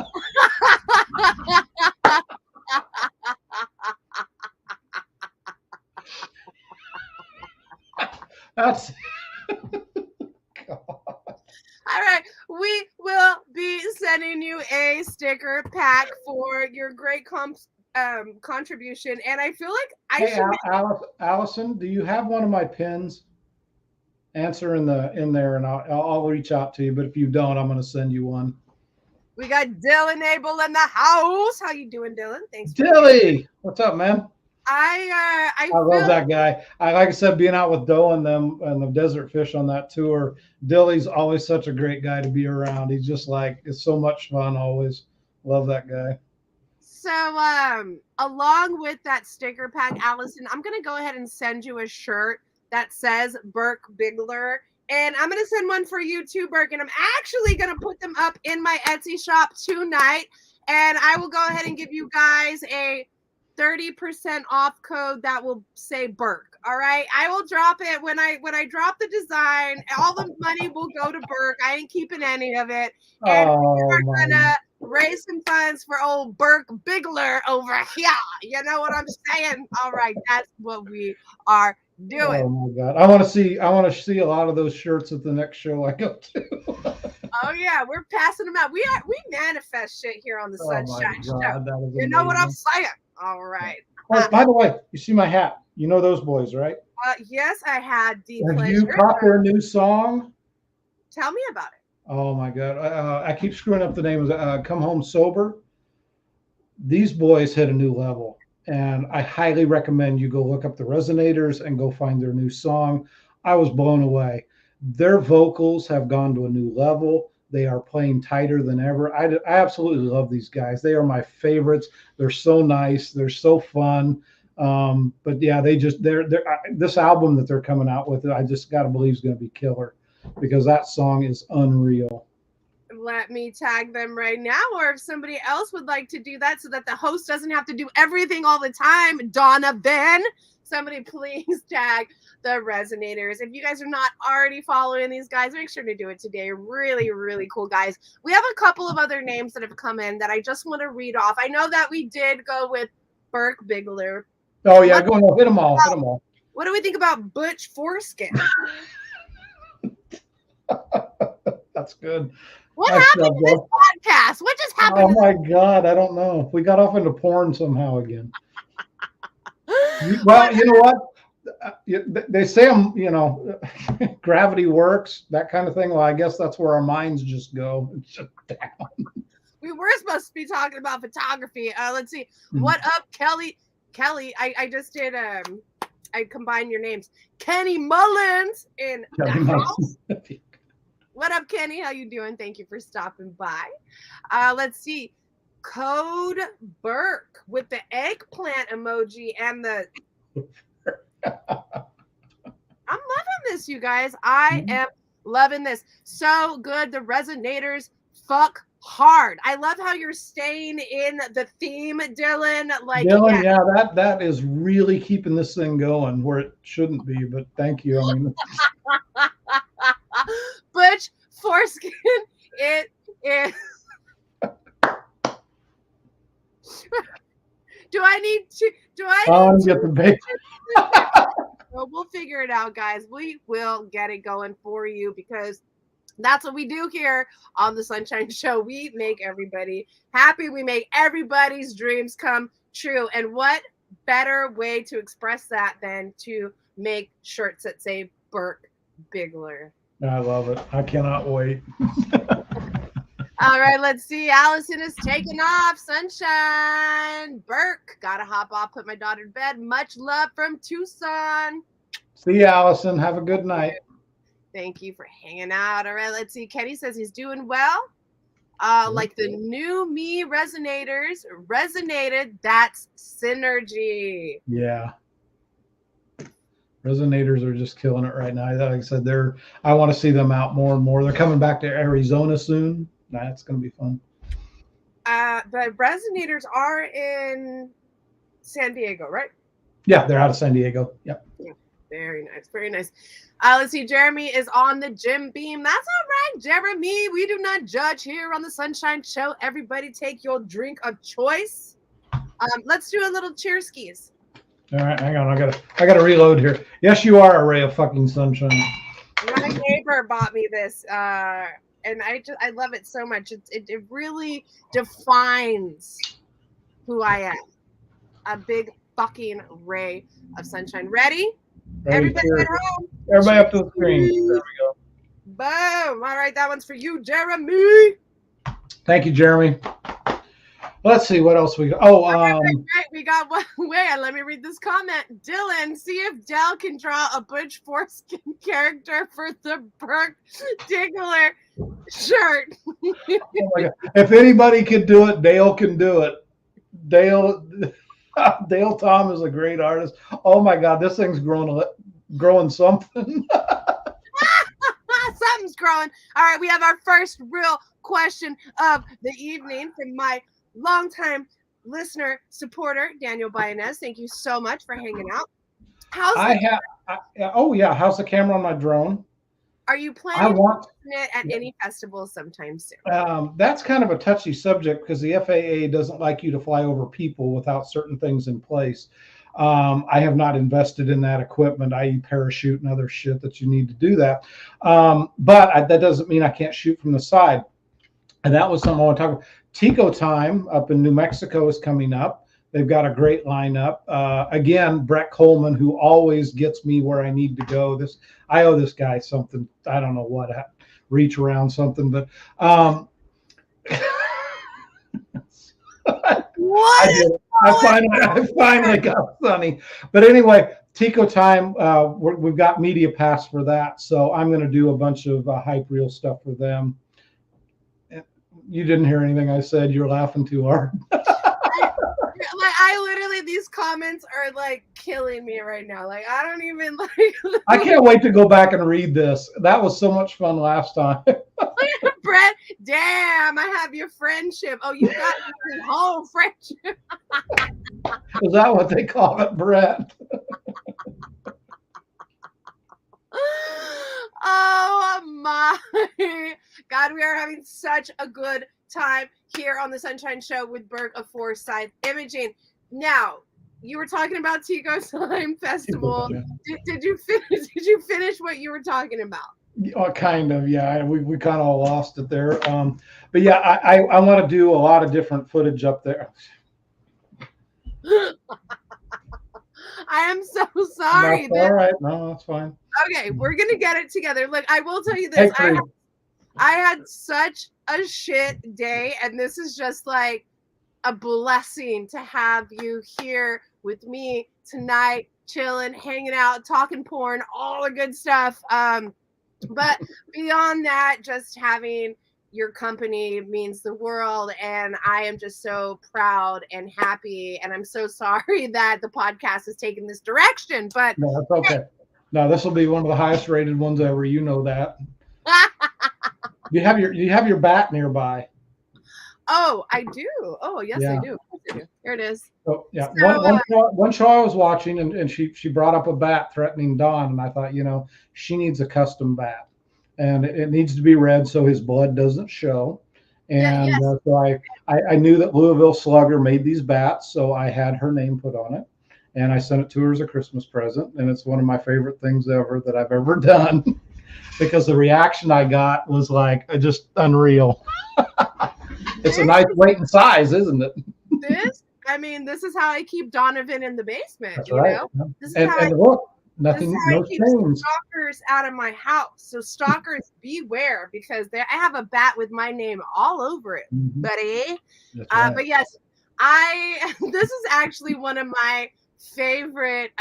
That's God. All right, we will be sending you a sticker pack for your great contribution, and I feel like Allison, do you have one of my pins? Answer in there, and I'll reach out to you. But if you don't, I'm going to send you one. We got Dylan Abel in the house. How you doing, Dylan? Thanks, Dilly. What's up, man? I love that guy. Like I said, being out with Doe and them and the Desert Fish on that tour, Dilly's always such a great guy to be around. He's just like, it's so much fun always. Love that guy. So along with that sticker pack, Allison, I'm gonna go ahead and send you a shirt that says Burke Bigler, and I'm gonna send one for you too, Burke, and I'm actually gonna put them up in my Etsy shop tonight, and I will go ahead and give you guys a 30% off code that will say Burke. All right, I will drop it when I drop the design. All the money will go to Burke. I ain't keeping any of it, and we're gonna raise some funds for old Burke Bigler over here. You know what I'm saying? All right, that's what we are doing. Oh my God, I want to see a lot of those shirts at the next show I go to. Oh yeah, we're passing them out. We manifest shit here on the Sunshine Show. You know what I'm saying? All right. Oh, by the way, you see my hat? You know those boys, right? Yes, I had the Have pleasure. you caught their new song? Tell me about it. Oh my God, I keep screwing up the name. Come Home Sober. These boys hit a new level, and I highly recommend you go look up the Resonators and go find their new song. I was blown away. Their vocals have gone to a new level. They are playing tighter than ever. I absolutely love these guys. They are my favorites. They're so nice. They're so fun. But yeah, this album that they're coming out with, I just got to believe is going to be killer, because that song is unreal. Let me tag them right now, or if somebody else would like to do that so that the host doesn't have to do everything all the time. Donovan, somebody please tag the Resonators. If you guys are not already following these guys, make sure to do it today. Really, really cool guys. We have a couple of other names that have come in that I just want to read off. I know that we did go with Burke Bigler. Oh yeah, go on, hit them all. Hit them all. What do we think about Butch Foreskin? That's good. What happened to this podcast? What just happened? Oh my God, I don't know. We got off into porn somehow again. Well, you know what? They say, gravity works, that kind of thing. Well, I guess that's where our minds just go. It's just down. We were supposed to be talking about photography. Let's see. What up, Kelly? Kelly, I just did I combined your names. Kenny Mullins in the house. What up, Kenny? How you doing? Thank you for stopping by. Let's see. Code Burke with the eggplant emoji and the I'm loving this, you guys. I am loving this. So good. The Resonators fuck hard. I love how you're staying in the theme, Dylan. Like Dylan, yeah, that is really keeping this thing going where it shouldn't be, but thank you. I mean, Butch Foreskin, it is Do I need to? Get the big. Well, we'll figure it out, guys. We will get it going for you because that's what we do here on the Sunshine Show. We make everybody happy. We make everybody's dreams come true. And what better way to express that than to make shirts that say Burke Bigler? I love it. I cannot wait. All right, let's see. Allison is taking off. Sunshine. Burke. Gotta hop off, put my daughter to bed. Much love from Tucson. See you, Allison. Have a good night. Thank you for hanging out. All right, let's see. Kenny says he's doing well. Like the new me resonators resonated. That's synergy. Yeah. Resonators are just killing it right now. Like I said, I want to see them out more and more. They're coming back to Arizona soon. That's going to be fun. But resonators are in San Diego, right? Yeah, they're out of San Diego. Yep. Yeah, very nice. Very nice. Let's see. Jeremy is on the gym beam. That's all right, Jeremy. We do not judge here on the Sunshine Show. Everybody take your drink of choice. Let's do a little cheer skis. All right, hang on. I gotta reload here. Yes, you are a ray of fucking sunshine. My neighbor bought me this, and I love it so much. It really defines who I am. A big fucking ray of sunshine. Ready? Everybody at home. Everybody up to the screen. There we go. Boom. All right, that one's for you, Jeremy. Thank you, Jeremy. Let's see what else we got. Oh, right. We got one. Wait, let me read this comment. Dylan, see if Dell can draw a Butch Foreskin character for the Burke Diggler shirt. Oh my God. If anybody could do it, Dale can do it. Dale Tom is a great artist. Oh my God, this thing's growing something. Something's growing. All right, we have our first real question of the evening from my longtime listener supporter Daniel Bayanez. Thank you so much for hanging out. How's the camera on my drone? Are you planning to it at any festival sometime soon? That's kind of a touchy subject because the FAA doesn't like you to fly over people without certain things in place. I have not invested in that equipment, i.e. parachute and other shit that you need to do that. But that doesn't mean I can't shoot from the side. And that was something I want to talk about. Tico Time up in New Mexico is coming up. They've got a great lineup. Again, Brett Coleman, who always gets me where I need to go. I owe this guy something. I don't know what, reach around something, but what? I finally got Sonny. But anyway, Tico Time, we've got media pass for that. So I'm going to do a bunch of hype reel stuff for them. You didn't hear anything I said. You're laughing too hard. I literally, these comments are like killing me right now. Like, I don't even like. I can't wait to go back and read this. That was so much fun last time. Brett, damn, I have your friendship. Oh, you got your whole friendship. Is that what they call it, Brett? Oh my God, we are having such a good time here on the Sunshine Show with Burke of Forsythe Imaging. Now, you were talking about Tico Time Festival. Yeah. Did you finish what you were talking about? Oh, kind of, yeah. We kind of all lost it there. But yeah, I want to do a lot of different footage up there. I am so sorry. That's all right. No, that's fine. Okay, we're gonna get it together. Look, I will tell you this. I had such a shit day, and this is just like a blessing to have you here with me tonight, chilling, hanging out, talking porn, all the good stuff. But beyond that, just having your company means the world, and I am just so proud and happy, and I'm so sorry that the podcast has taken this direction, but no, that's okay. No, this will be one of the highest rated ones ever. You know that. You have your bat nearby. Oh, I do. Oh, yes, yeah. I do. Here it is. So, yeah, one show I was watching, and she brought up a bat threatening Don, and I thought, she needs a custom bat, and it needs to be red so his blood doesn't show, And Yes. so I knew that Louisville Slugger made these bats, so I had her name put on it. And I sent it to her as a Christmas present. And it's one of my favorite things ever that I've ever done because the reaction I got was like just unreal. It's a nice weight and size, isn't it? This is how I keep Donovan in the basement. That's you right. know, this is And, how and I look, This is nothing, how no I keep change. stalkers out of my house. So stalkers, beware, because I have a bat with my name all over it, Mhm. buddy. That's right. But yes, this is actually one of my favorite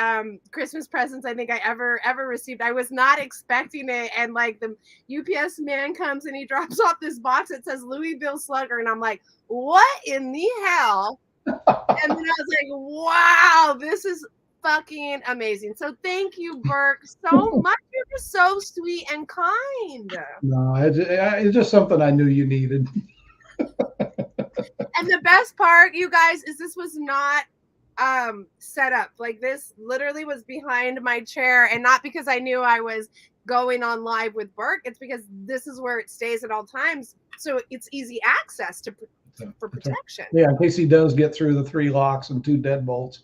Christmas presents I think I ever received. I was not expecting it, and like the UPS man comes and he drops off this box that says Louisville Slugger, and I'm like, what in the hell? And then I was like, wow, this is fucking amazing. So thank you, Burke, so much. You're just so sweet and kind. No, it's just something I knew you needed. And the best part, you guys, is this was not set up. Like this literally was behind my chair, and not because I knew I was going on live with Burke. It's because this is where it stays at all times. So it's easy access for protection. Yeah, in case he does get through the 3 locks and 2 deadbolts.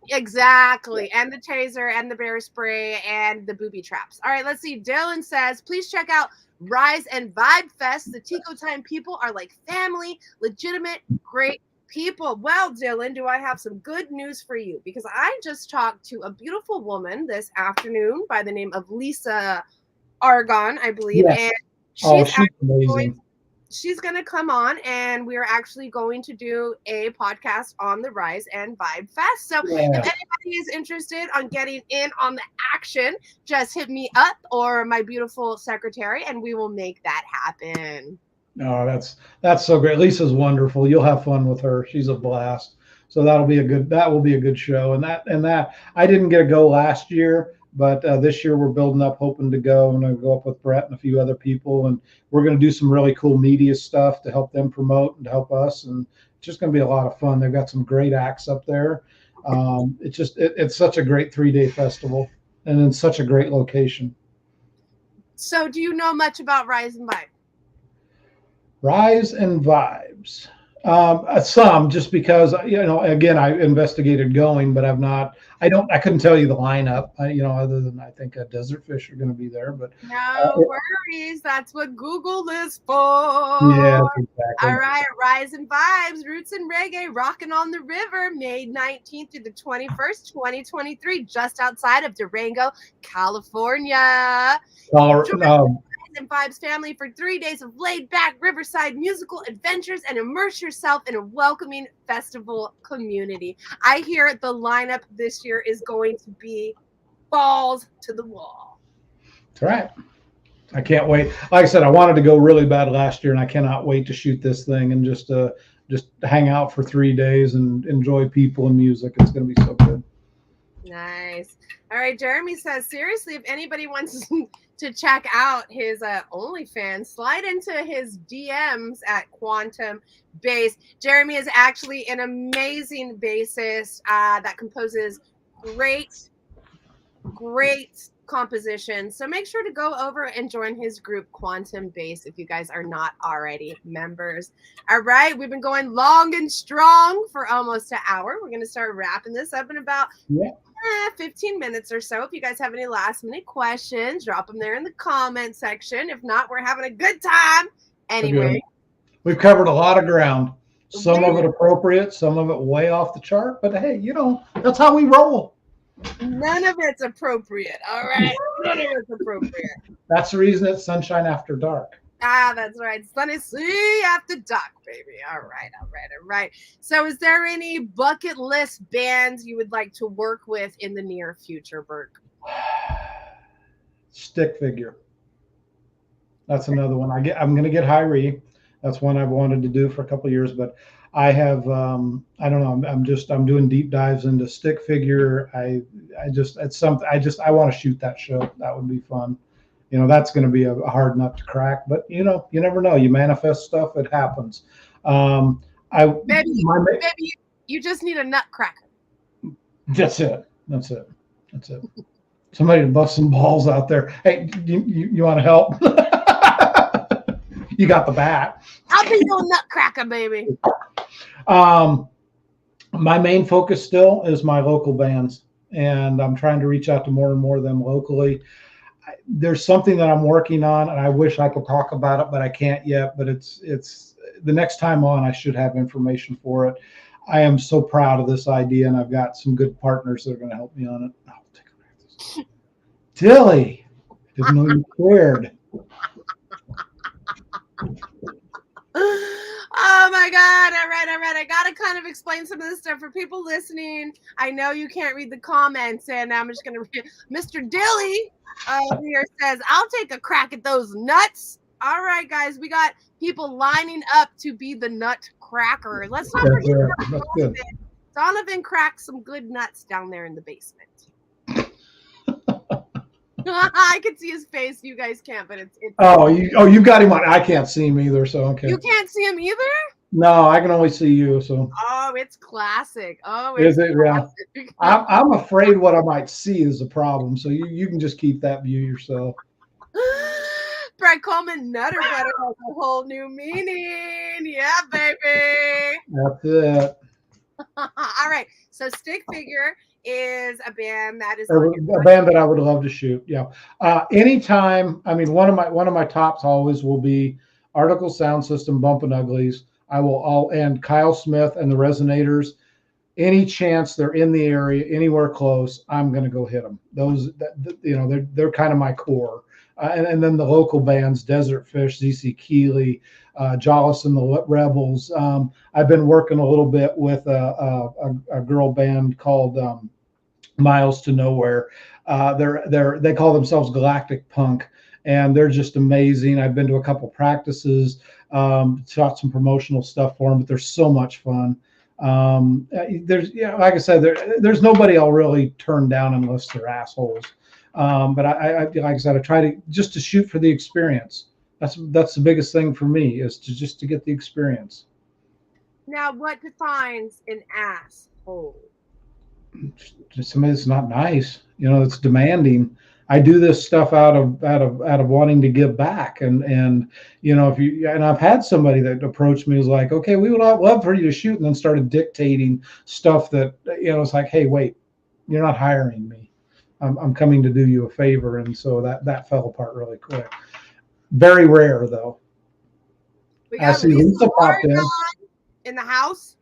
Exactly. And the taser and the bear spray and the booby traps. All right, let's see. Dylan says, please check out Rise and Vibe Fest. The Tico Time people are like family, legitimate, great people. Well, Dylan, do I have some good news for you? Because I just talked to a beautiful woman this afternoon by the name of Lisa Argon, I believe. Yes. And she's amazing. She's going to come on, and we're actually going to do a podcast on the Rise and Vibe Fest. So if anybody is interested on getting in on the action, just hit me up or my beautiful secretary, and we will make that happen. Oh, that's so great. Lisa's wonderful. You'll have fun with her. She's a blast. So that will be a good show. And that I didn't get to go last year, but this year we're building up, hoping to go. I'm going to go up with Brett and a few other people, and we're going to do some really cool media stuff to help them promote and to help us. And it's just going to be a lot of fun. They've got some great acts up there. It's such a great 3-day festival, and in such a great location. So do you know much about Rise and Vibe? Rise and Vibes. Some, just because, again, I investigated going, but I couldn't tell you the lineup, other than I think Desert Fish are going to be there, but no worries. That's what Google is for. Yeah, exactly. All right. Rise and Vibes, Roots and Reggae, Rockin' on the River, May 19th through the 21st, 2023, just outside of Durango, California. And Vibes family for 3 days of laid-back riverside musical adventures and immerse yourself in a welcoming festival community. I hear the lineup this year is going to be balls to the wall. That's right. I can't wait. Like I said, I wanted to go really bad last year, and I cannot wait to shoot this thing and just hang out for 3 days and enjoy people and music. It's going to be so good. Nice. All right. Jeremy says, seriously, if anybody wants to check out his OnlyFans, slide into his DMs at Quantum Bass. Jeremy is actually an amazing bassist that composes great compositions. So make sure to go over and join his group Quantum Bass if you guys are not already members. All right, we've been going long and strong for almost an hour. We're going to start wrapping this up in about 15 minutes or so. If you guys have any last minute questions, drop them there in the comment section. If not, we're having a good time anyway. We've covered a lot of ground. Some of it appropriate, some of it way off the chart, but hey, that's how we roll. None of it's appropriate. All right. None of it's appropriate. That's the reason it's Sunshine After Dark. That's right. Sunny Sea After Dark, baby. All right. So is there any bucket list bands you would like to work with in the near future, Burke? Stick Figure. That's another one. I'm going to get Hyrie. That's one I've wanted to do for a couple of years, but I have, I don't know. I'm doing deep dives into Stick Figure. It's something, I want to shoot that show. That would be fun. That's going to be a hard nut to crack, but you never know. You manifest stuff, it happens. Maybe you just need a nutcracker. That's it. Somebody to bust some balls out there. Hey, you want to help? You got the bat. I'll be your nutcracker, baby. My main focus still is my local bands, and I'm trying to reach out to more and more of them locally. There's something that I'm working on, and I wish I could talk about it, but I can't yet. But it's the next time on, I should have information for it. I am so proud of this idea, and I've got some good partners that are going to help me on it. I'll take a look at this. Dilly, didn't know you cared. Oh my God. All right. I got to kind of explain some of this stuff for people listening. I know you can't read the comments, and I'm just going to read. Mr. Dilly here says, I'll take a crack at those nuts. All right, guys, we got people lining up to be the nutcracker. Let's not forget about Donovan cracked some good nuts down there in the basement. I can see his face. You guys can't, but it's you got him on. I can't see him either, so okay. You can't see him either? No, I can only see you. So. Oh, it's classic. Oh, is it? Classic. Yeah. I'm afraid what I might see is the problem. So you can just keep that view yourself. Brett Coleman, Nutter Butter has a whole new meaning. Yeah, baby. That's it. All right. So Stick Figure is a band that is a band that I would love to shoot. Yeah. Anytime. I mean, one of my tops always will be Article Sound System, Bumpin' Uglies. I will and Kyle Smith and the Resonators. Any chance they're in the area, anywhere close, I'm going to go hit them. Those, they're kind of my core. And then the local bands, Desert Fish, ZC Keeley, Jolison, the Rebels. I've been working a little bit with a girl band called Miles to Nowhere. They call themselves Galactic Punk, and they're just amazing. I've been to a couple practices, shot some promotional stuff for them, but they're so much fun. There's, like I said, there's nobody I'll really turn down unless they're assholes. But I like I said, I try to shoot for the experience. That's the biggest thing for me, is to get the experience. Now, what defines an asshole? Somebody that's not nice, that's demanding. I do this stuff out of wanting to give back, and I've had somebody that approached me, was like, okay, we would love for you to shoot, and then started dictating stuff that it's like, hey, wait, you're not hiring me. I'm coming to do you a favor, and so that fell apart really quick. Very rare, though. We got Lisa popped in the house.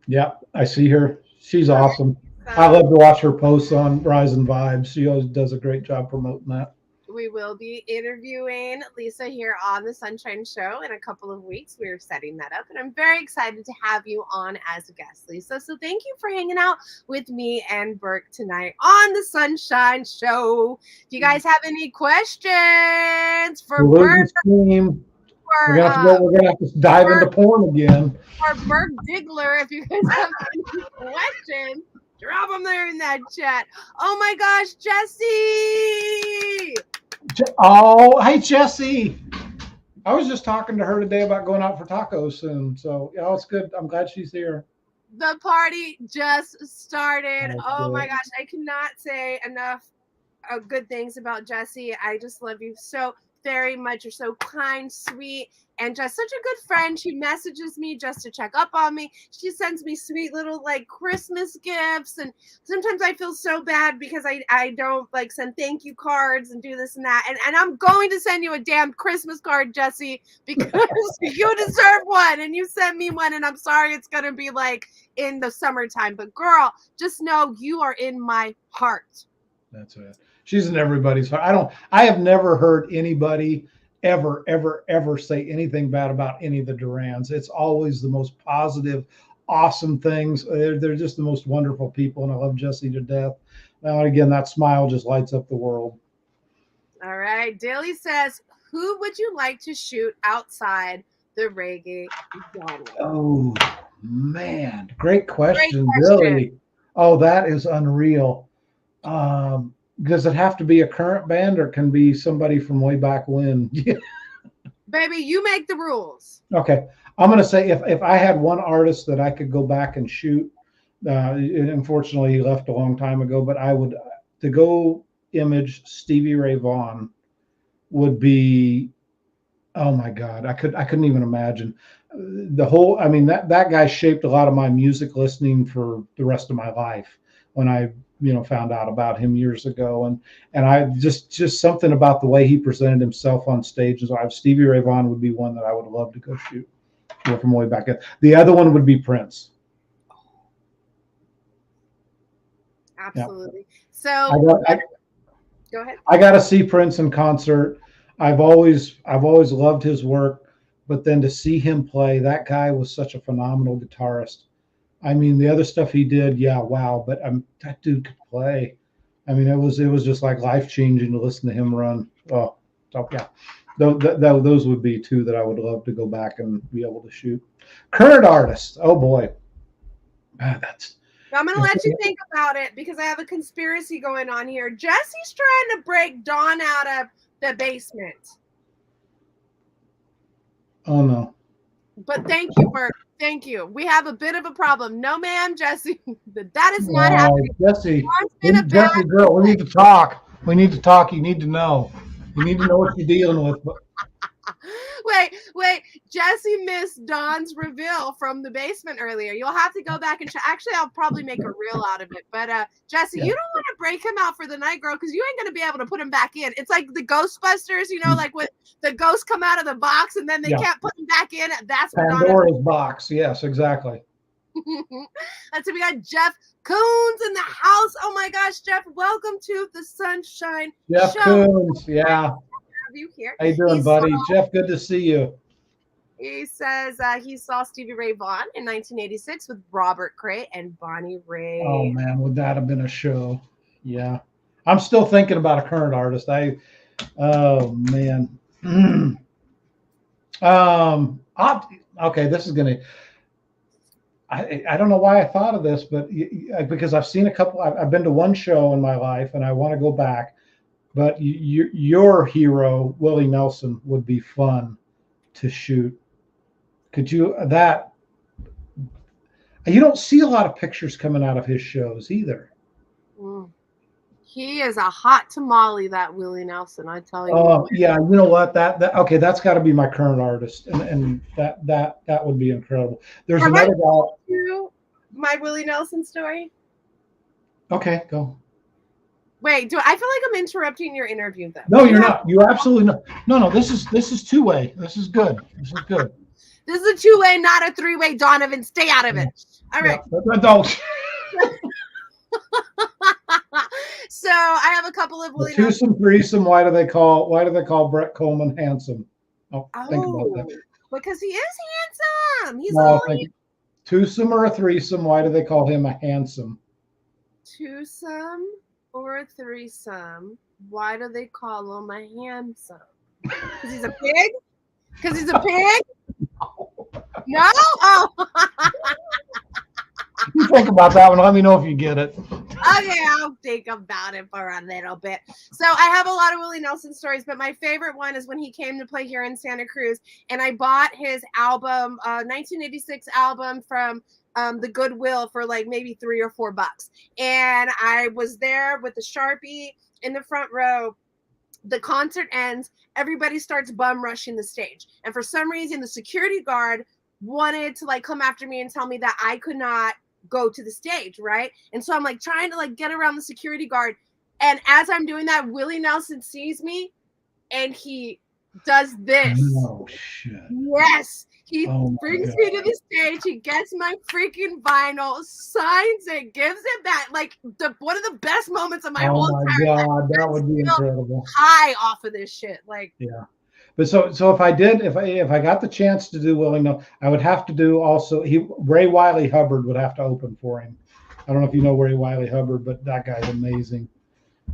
Yep, I see her. She's awesome. I love to watch her posts on Rising Vibes. She always does a great job promoting that. We will be interviewing Lisa here on the Sunshine Show in a couple of weeks. We're setting that up, and I'm very excited to have you on as a guest, Lisa. So thank you for hanging out with me and Burke tonight on the Sunshine Show. If you guys have any questions for Burke, we're gonna have to dive into porn again. Or Burke Diggler, if you guys have any questions, drop them there in that chat. Oh my gosh, Jessie! Oh, hey, Jessie. I was just talking to her today about going out for tacos soon. So, it's good. I'm glad she's here. The party just started. Oh my gosh. I cannot say enough good things about Jessie. I just love you so very much. You're so kind, sweet, and just such a good friend. She messages me just to check up on me. She sends me sweet little Christmas gifts, and sometimes I feel so bad because I don't send thank you cards and do this and that. And I'm going to send you a damn Christmas card, Jessie, because you deserve one, and you sent me one, and I'm sorry it's gonna be in the summertime. But girl, just know you are in my heart. That's it. She's in everybody's heart. I have never heard anybody ever say anything bad about any of the Durans. It's always the most positive, awesome things. They're just the most wonderful people, and I love Jessie to death. Now, again, that smile just lights up the world. All right. Dilly says, who would you like to shoot outside the reggae genre? Oh, man. Great question, Dilly. Oh, that is unreal. Does it have to be a current band, or can be somebody from way back when? Baby, you make the rules. Okay. I'm going to say if I had one artist that I could go back and shoot, unfortunately he left a long time ago, but I would, to go image Stevie Ray Vaughan would be Oh my God, I couldn't even imagine the whole. I mean, that guy shaped a lot of my music listening for the rest of my life. When I found out about him years ago, and I just something about the way he presented himself on stage. And so Stevie Ray Vaughan would be one that I would love to go shoot. From way back then. The other one would be Prince. Absolutely. Yeah. So go ahead. I got to see Prince in concert. I've always loved his work, but then to see him play, that guy was such a phenomenal guitarist. I mean, the other stuff he did, yeah, wow. But that dude could play. I mean, it was just like life changing to listen to him run. Oh, so yeah. Those would be two that I would love to go back and be able to shoot. Current artists. Oh boy, that's. I'm going to let you think about it because I have a conspiracy going on here. Jesse's trying to break Dawn out of the basement. Oh no. But thank you, Burke. Thank you. We have a bit of a problem. No, ma'am, Jesse. That is not happening. Jesse, girl, we need to talk. We need to talk. You need to know. You need to know what you're dealing with. Wait. Jesse missed Dawn's reveal from the basement earlier. You'll have to go back and check. Actually, I'll probably make a reel out of it. But Jesse, you don't want to break him out for the night, girl, because you ain't going to be able to put him back in. It's like the Ghostbusters, like when the ghosts come out of the box and then they can't put him back in. That's what Pandora's box. Yes, exactly. That's it. We got Jeff Coons in the house. Oh my gosh, Jeff, welcome to the Sunshine Jeff Show. Coons, yeah. You here. How you doing, buddy? Jeff, good to see you. He says he saw Stevie Ray Vaughan in 1986 with Robert Cray and Bonnie Raitt. Oh man, would that have been a show? Yeah, I'm still thinking about a current artist. Oh man. Okay, this is gonna. I don't know why I thought of this, but because I've seen a couple. I've been to one show in my life, and I want to go back. But your hero, Willie Nelson, would be fun to shoot. Could you that? You don't see a lot of pictures coming out of his shows either. He is a hot tamale, that Willie Nelson. I tell you. Oh yeah, you know what? That okay, that's got to be my current artist, and that would be incredible. There's another guy. My Willie Nelson story. Okay, go. Wait, I feel like I'm interrupting your interview though? No, you're not. You absolutely not. No. This is two-way. This is good. This is good. This is a two-way, not a three-way. Donovan, stay out of it. All right. Don't. So I have a couple of Willie Nelson. Twosome, threesome. Why do they call Brett Coleman handsome? Oh, think about that. Because he is handsome. He's twosome or a threesome. Why do they call him a handsome? Twosome or a threesome. Why do they call him a handsome? Because he's a pig? Because he's a pig? No? Oh. You think about that one. Let me know if you get it. Okay, I'll think about it for a little bit. So I have a lot of Willie Nelson stories, but my favorite one is when he came to play here in Santa Cruz, and I bought his album, 1986 album from the Goodwill for like maybe $3 or $4. And I was there with the Sharpie in the front row. The concert ends. Everybody starts bum rushing the stage. And for some reason, the security guard wanted to like come after me and tell me that I could not go to the stage, right? And so I'm like trying to like get around the security guard. And as I'm doing that, Willie Nelson sees me and he does this. Oh, shit. Yes. He brings me to the stage. He gets my freaking vinyl, signs it, gives it back. Like one of the best moments of my whole entire life. Oh my God, that would be incredible. High off of this shit. Like, yeah. But so if I got the chance to do Willie Nelson, I would have to do also Ray Wiley Hubbard would have to open for him. I don't know if you know Ray Wiley Hubbard, but that guy's amazing.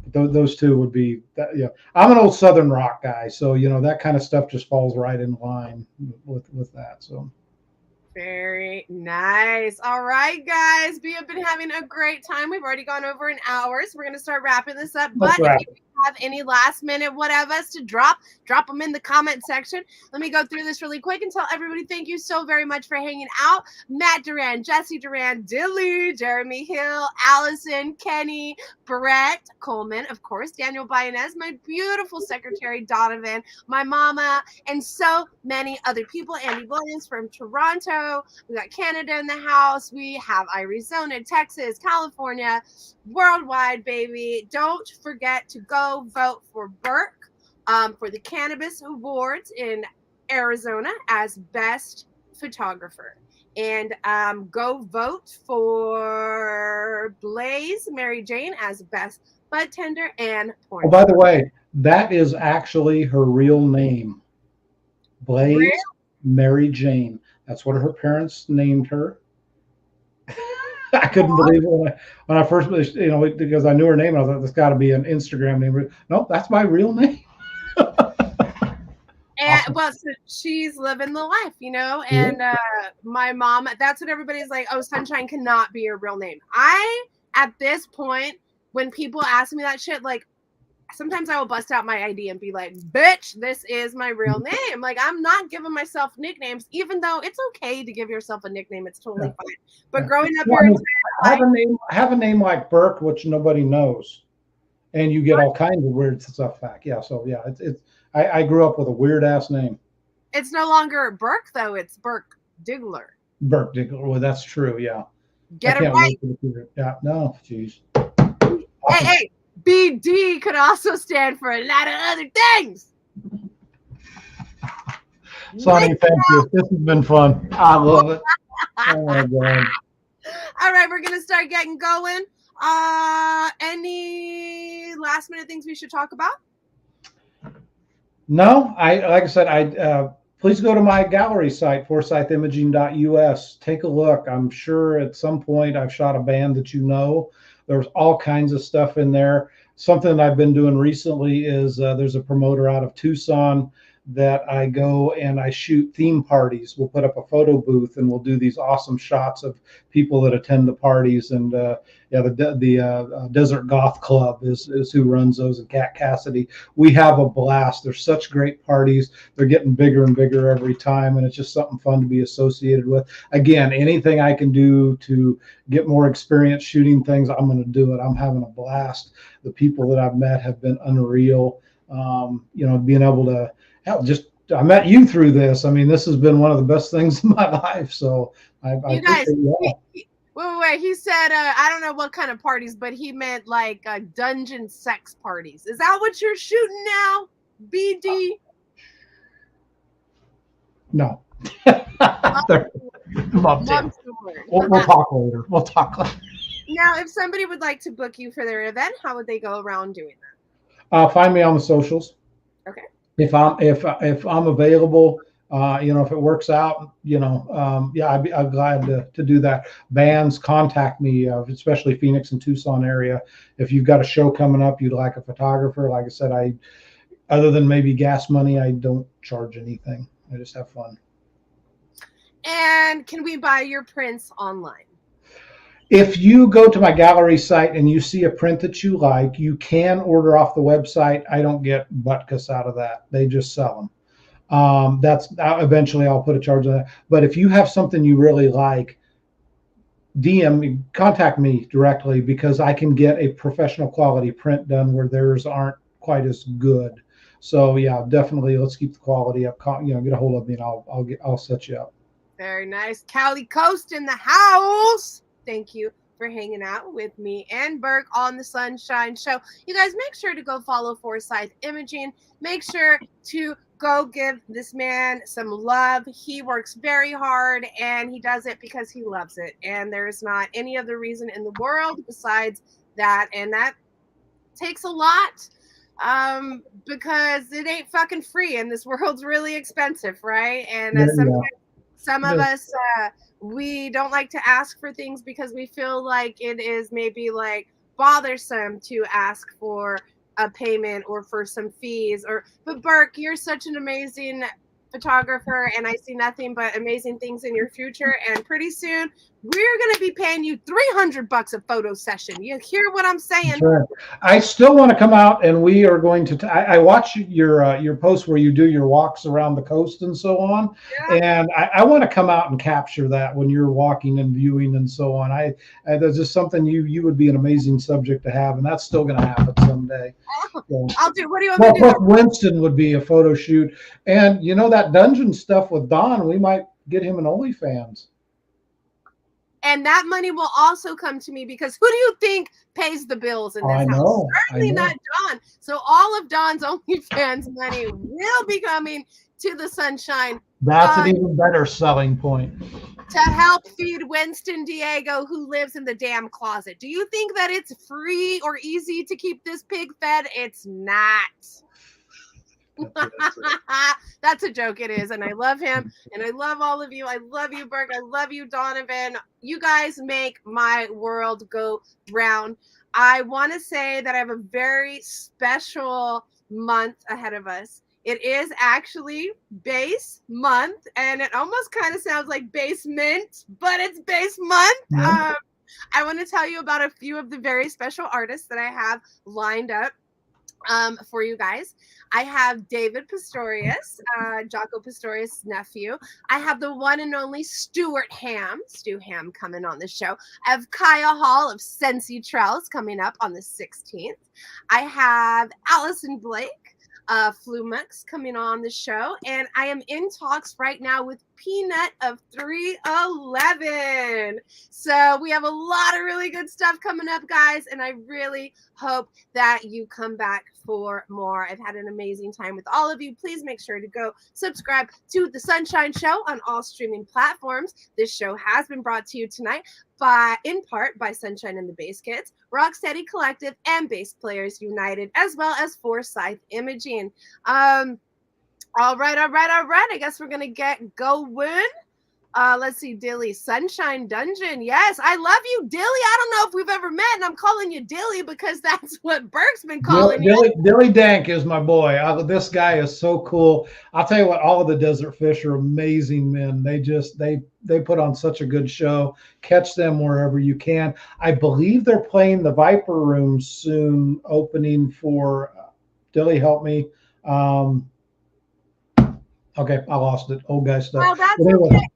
Those two would be that. Yeah, I'm an old Southern rock guy, so that kind of stuff just falls right in line with that. So very nice. All right, guys, we have been having a great time. We've already gone over an hour, so we're gonna start wrapping this up. But if you have any last minute whatevers to drop them in the comment section. Let me go through this really quick and tell everybody thank you so very much for hanging out. Matt Duran, Jesse Duran, Dilly, Jeremy Hill, Allison, Kenny, Brett Coleman, of course, Daniel Bayanez, my beautiful secretary Donovan, my mama, and so many other people. Andy Williams from Toronto. We got Canada in the house. We have Arizona, Texas, California, worldwide, baby. Don't forget to go vote for Burke for the Cannabis Awards in Arizona as best photographer. And go vote for Blaze Mary Jane as best bud tender and porn. Oh, by the way, that is actually her real name. Blaze Really? Mary Jane. That's what her parents named her. I couldn't believe it when I first, because I knew her name. I thought, there's got to be an Instagram name. No, that's my real name. And well, so she's living the life, and my mom, that's what everybody's like, oh, Sunshine cannot be your real name. At this point, when people ask me that shit, like, sometimes I will bust out my ID and be like, bitch, this is my real name. Like, I'm not giving myself nicknames, even though it's okay to give yourself a nickname. It's totally fine. But growing up your entire life, have a name like Burke, which nobody knows, and you get all kinds of weird stuff back. Yeah, so yeah, I grew up with a weird ass name. It's no longer Burke though; it's Burke Diggler. Burke Diggler. Well, that's true. Yeah. Get it right. Yeah. No. Jeez. Hey. BD could also stand for a lot of other things. Sonny, thank you. This has been fun. I love it. Oh my God. All right, we're gonna start getting going. Any last minute things we should talk about? No, like I said, please go to my gallery site, forsytheimaging.us. Take a look. I'm sure at some point I've shot a band that you know. There's all kinds of stuff in there. Something that I've been doing recently is there's a promoter out of Tucson that I go and I shoot theme parties. We'll put up a photo booth and we'll do these awesome shots of people that attend the parties. And the Desert Goth Club is who runs those, and Cat Cassidy. We have a blast. They're such great parties. They're getting bigger and bigger every time, and it's just something fun to be associated with. Again, anything I can do to get more experience shooting things, I'm going to do it. I'm having a blast. The people that I've met have been unreal. Being able to I met you through this. I mean, this has been one of the best things in my life. So I guys, wait. He said, I don't know what kind of parties, but he meant like dungeon sex parties. Is that what you're shooting now, BD? No. We'll talk later. Now, if somebody would like to book you for their event, how would they go around doing that? Find me on the socials. Okay. If I'm available, if it works out, I'd be glad to do that. Bands, contact me, especially Phoenix and Tucson area. If you've got a show coming up, you'd like a photographer. Like I said, other than maybe gas money, I don't charge anything. I just have fun. And can we buy your prints online? If you go to my gallery site and you see a print that you like, you can order off the website. I don't get butkus out of that. They just sell them. Eventually I'll put a charge on that. But if you have something you really like, contact me directly, because I can get a professional quality print done where theirs aren't quite as good. So yeah, definitely let's keep the quality up. Get a hold of me and I'll set you up. Very nice. Cali Coast in the house. Thank you for hanging out with me and Burke on the Sunshine Show. You guys, make sure to go follow Forsythe Imaging. Make sure to go give this man some love. He works very hard and he does it because he loves it. And there's not any other reason in the world besides that. And that takes a lot because it ain't fucking free and this world's really expensive, right? And some of us, we don't like to ask for things because we feel like it is maybe like bothersome to ask for a payment or for some fees. But Burke, you're such an amazing photographer and I see nothing but amazing things in your future. And pretty soon we're going to be paying you $300 a photo session. You hear what I'm saying? Sure. I still want to come out, and we are going to. I watch your posts where you do your walks around the coast and so on, and I want to come out and capture that when you're walking and viewing and so on. There's just something you would be an amazing subject to have, and that's still going to happen someday. So, I'll do. What do you want me to do? Plus Winston would be a photo shoot, and that dungeon stuff with Don, we might get him an OnlyFans. And that money will also come to me, because who do you think pays the bills in this house? Certainly not Don. So all of Don's OnlyFans money will be coming to the Sunshine. That's an even better selling point. To help feed Winston Diego, who lives in the damn closet. Do you think that it's free or easy to keep this pig fed? It's not. That's a joke. It is. And I love him, and I love all of you. I love you, Burke. I love you, Donovan. You guys make my world go round. I want to say that I have a very special month ahead of us. It is actually base month, and it almost kind of sounds like basement, but it's base month. I want to tell you about a few of the very special artists that I have lined up for you guys. I have David Pistorius, Jocko Pistorius' nephew. I have the one and only Stu Ham coming on the show. I have Kaya Hall of Sensi Trells coming up on the 16th. I have Allison Blake, Flumux coming on the show, and I am in talks right now with Peanut of 311. So we have a lot of really good stuff coming up, guys, and I really hope that you come back for more. I've had an amazing time with all of you. Please make sure to go subscribe to The Sunshine Show on all streaming platforms. This show has been brought to you tonight in part by Sunshine and the Bass Kids, Rocksteady Collective, and Bass Players United, as well as Forsythe Imaging. All right. I guess we're gonna get going. Let's see, Dilly, Sunshine Dungeon. Yes, I love you, Dilly. I don't know if we've ever met, and I'm calling you Dilly because that's what Burke's been calling you. Dilly Dank is my boy. This guy is so cool. I'll tell you what, all of the Desert Fish are amazing men. They put on such a good show. Catch them wherever you can. I believe they're playing the Viper Room soon, opening for Dilly, help me. Okay, I lost it. Old guy stuff. Well, that's okay.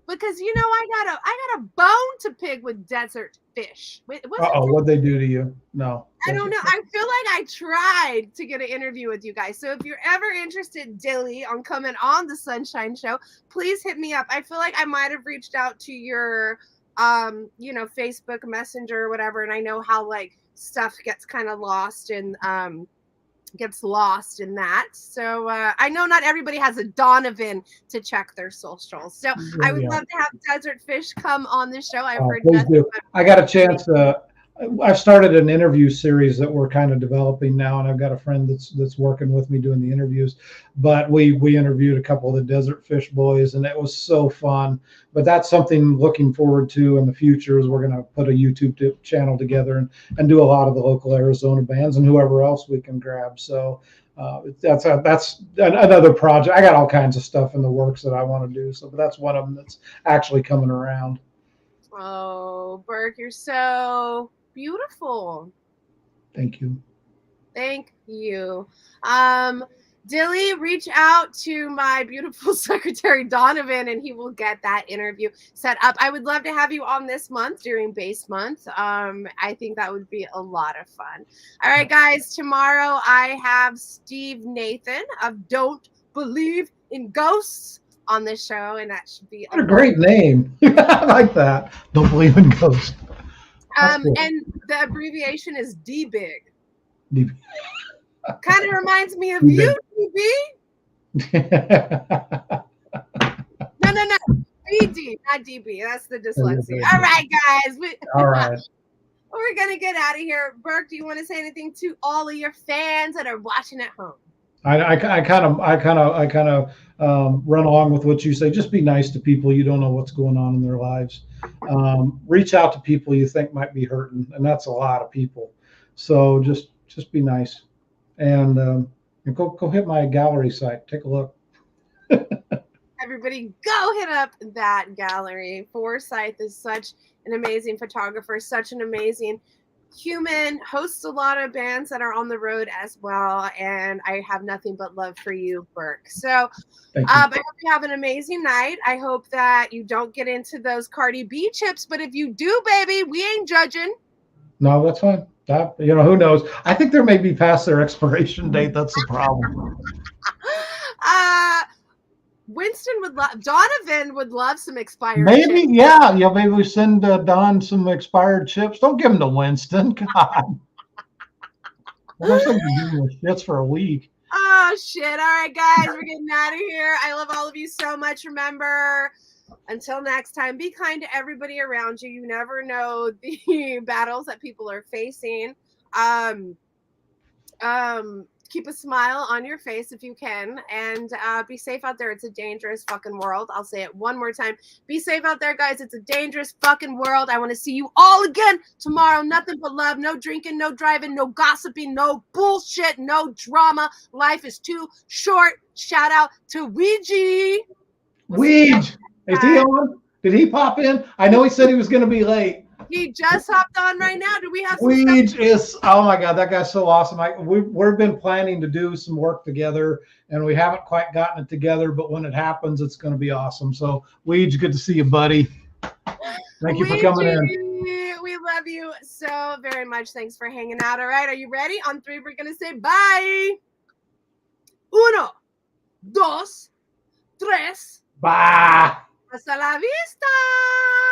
Because I got a bone to pick with Desert Fish. What'd they do to you? No. I don't know. I feel like I tried to get an interview with you guys. So if you're ever interested, Dilly, on coming on the Sunshine Show, please hit me up. I feel like I might have reached out to your Facebook Messenger or whatever, and I know how stuff gets kind of lost in that. So I know not everybody has a Donovan to check their socials. So I would love to have Desert Fish come on the show. I've heard nothing. I got a chance. I've started an interview series that we're kind of developing now, and I've got a friend that's working with me doing the interviews. But we interviewed a couple of the Desert Fish boys, and it was so fun. But that's something looking forward to in the future, is we're going to put a YouTube channel together and do a lot of the local Arizona bands and whoever else we can grab. So that's another project. I got all kinds of stuff in the works that I want to do. But that's one of them that's actually coming around. Oh, Burke, you're so beautiful. Thank you. Dilly, reach out to my beautiful secretary Donovan, and he will get that interview set up. I would love to have you on this month during Bass Month. I think that would be a lot of fun. All right, guys, tomorrow I have Steve Nathan of Don't Believe in Ghosts on this show, and that should be a great name. I like that. Don't Believe in Ghosts. Cool. And the abbreviation is DBig. DB. Kind of reminds me of you, DB. No. BD, not DB. That's the dyslexia. All right, guys. All right. We're going to get out of here. Burke, do you want to say anything to all of your fans that are watching at home? I kind of run along with what you say. Just be nice to people. You don't know what's going on in their lives. Reach out to people you think might be hurting, and that's a lot of people. So just be nice, and go hit my gallery site. Take a look. everybody go hit up that gallery. Forsythe is such an amazing photographer, such an amazing human, hosts a lot of bands that are on the road as well, and I have nothing but love for you, Burke. So Thank you. I hope you have an amazing night. I hope that you don't get into those Cardi B chips, but if you do, baby, we ain't judging. No, that's fine. That, who knows? I think there may be past their expiration date. That's the problem. Winston would love, Donovan would love some expired Maybe, chips. yeah. Maybe we send Don some expired chips. Don't give them to Winston. God. Well, there's something to do with shits for a week. Oh, shit. All right, guys, we're getting out of here. I love all of you so much. Remember, until next time, be kind to everybody around you. You never know the battles that people are facing. Keep a smile on your face if you can, and be safe out there. It's a dangerous fucking world. I'll say it one more time. Be safe out there, guys. It's a dangerous fucking world. I want to see you all again tomorrow. Nothing but love. No drinking, no driving, no gossiping, no bullshit, no drama. Life is too short. Shout out to Ouija. Weege, is he on? Did he pop in? I know he said he was going to be late. He just hopped on right now. Do we have some Weege is, oh my God, that guy's so awesome. We've been planning to do some work together, and we haven't quite gotten it together, but when it happens, it's going to be awesome. So, Weege, good to see you, buddy. Thank you for coming in. We love you so very much. Thanks for hanging out. All right, are you ready? On 3, we're going to say bye. 1, 2, 3. Bye. Hasta la vista.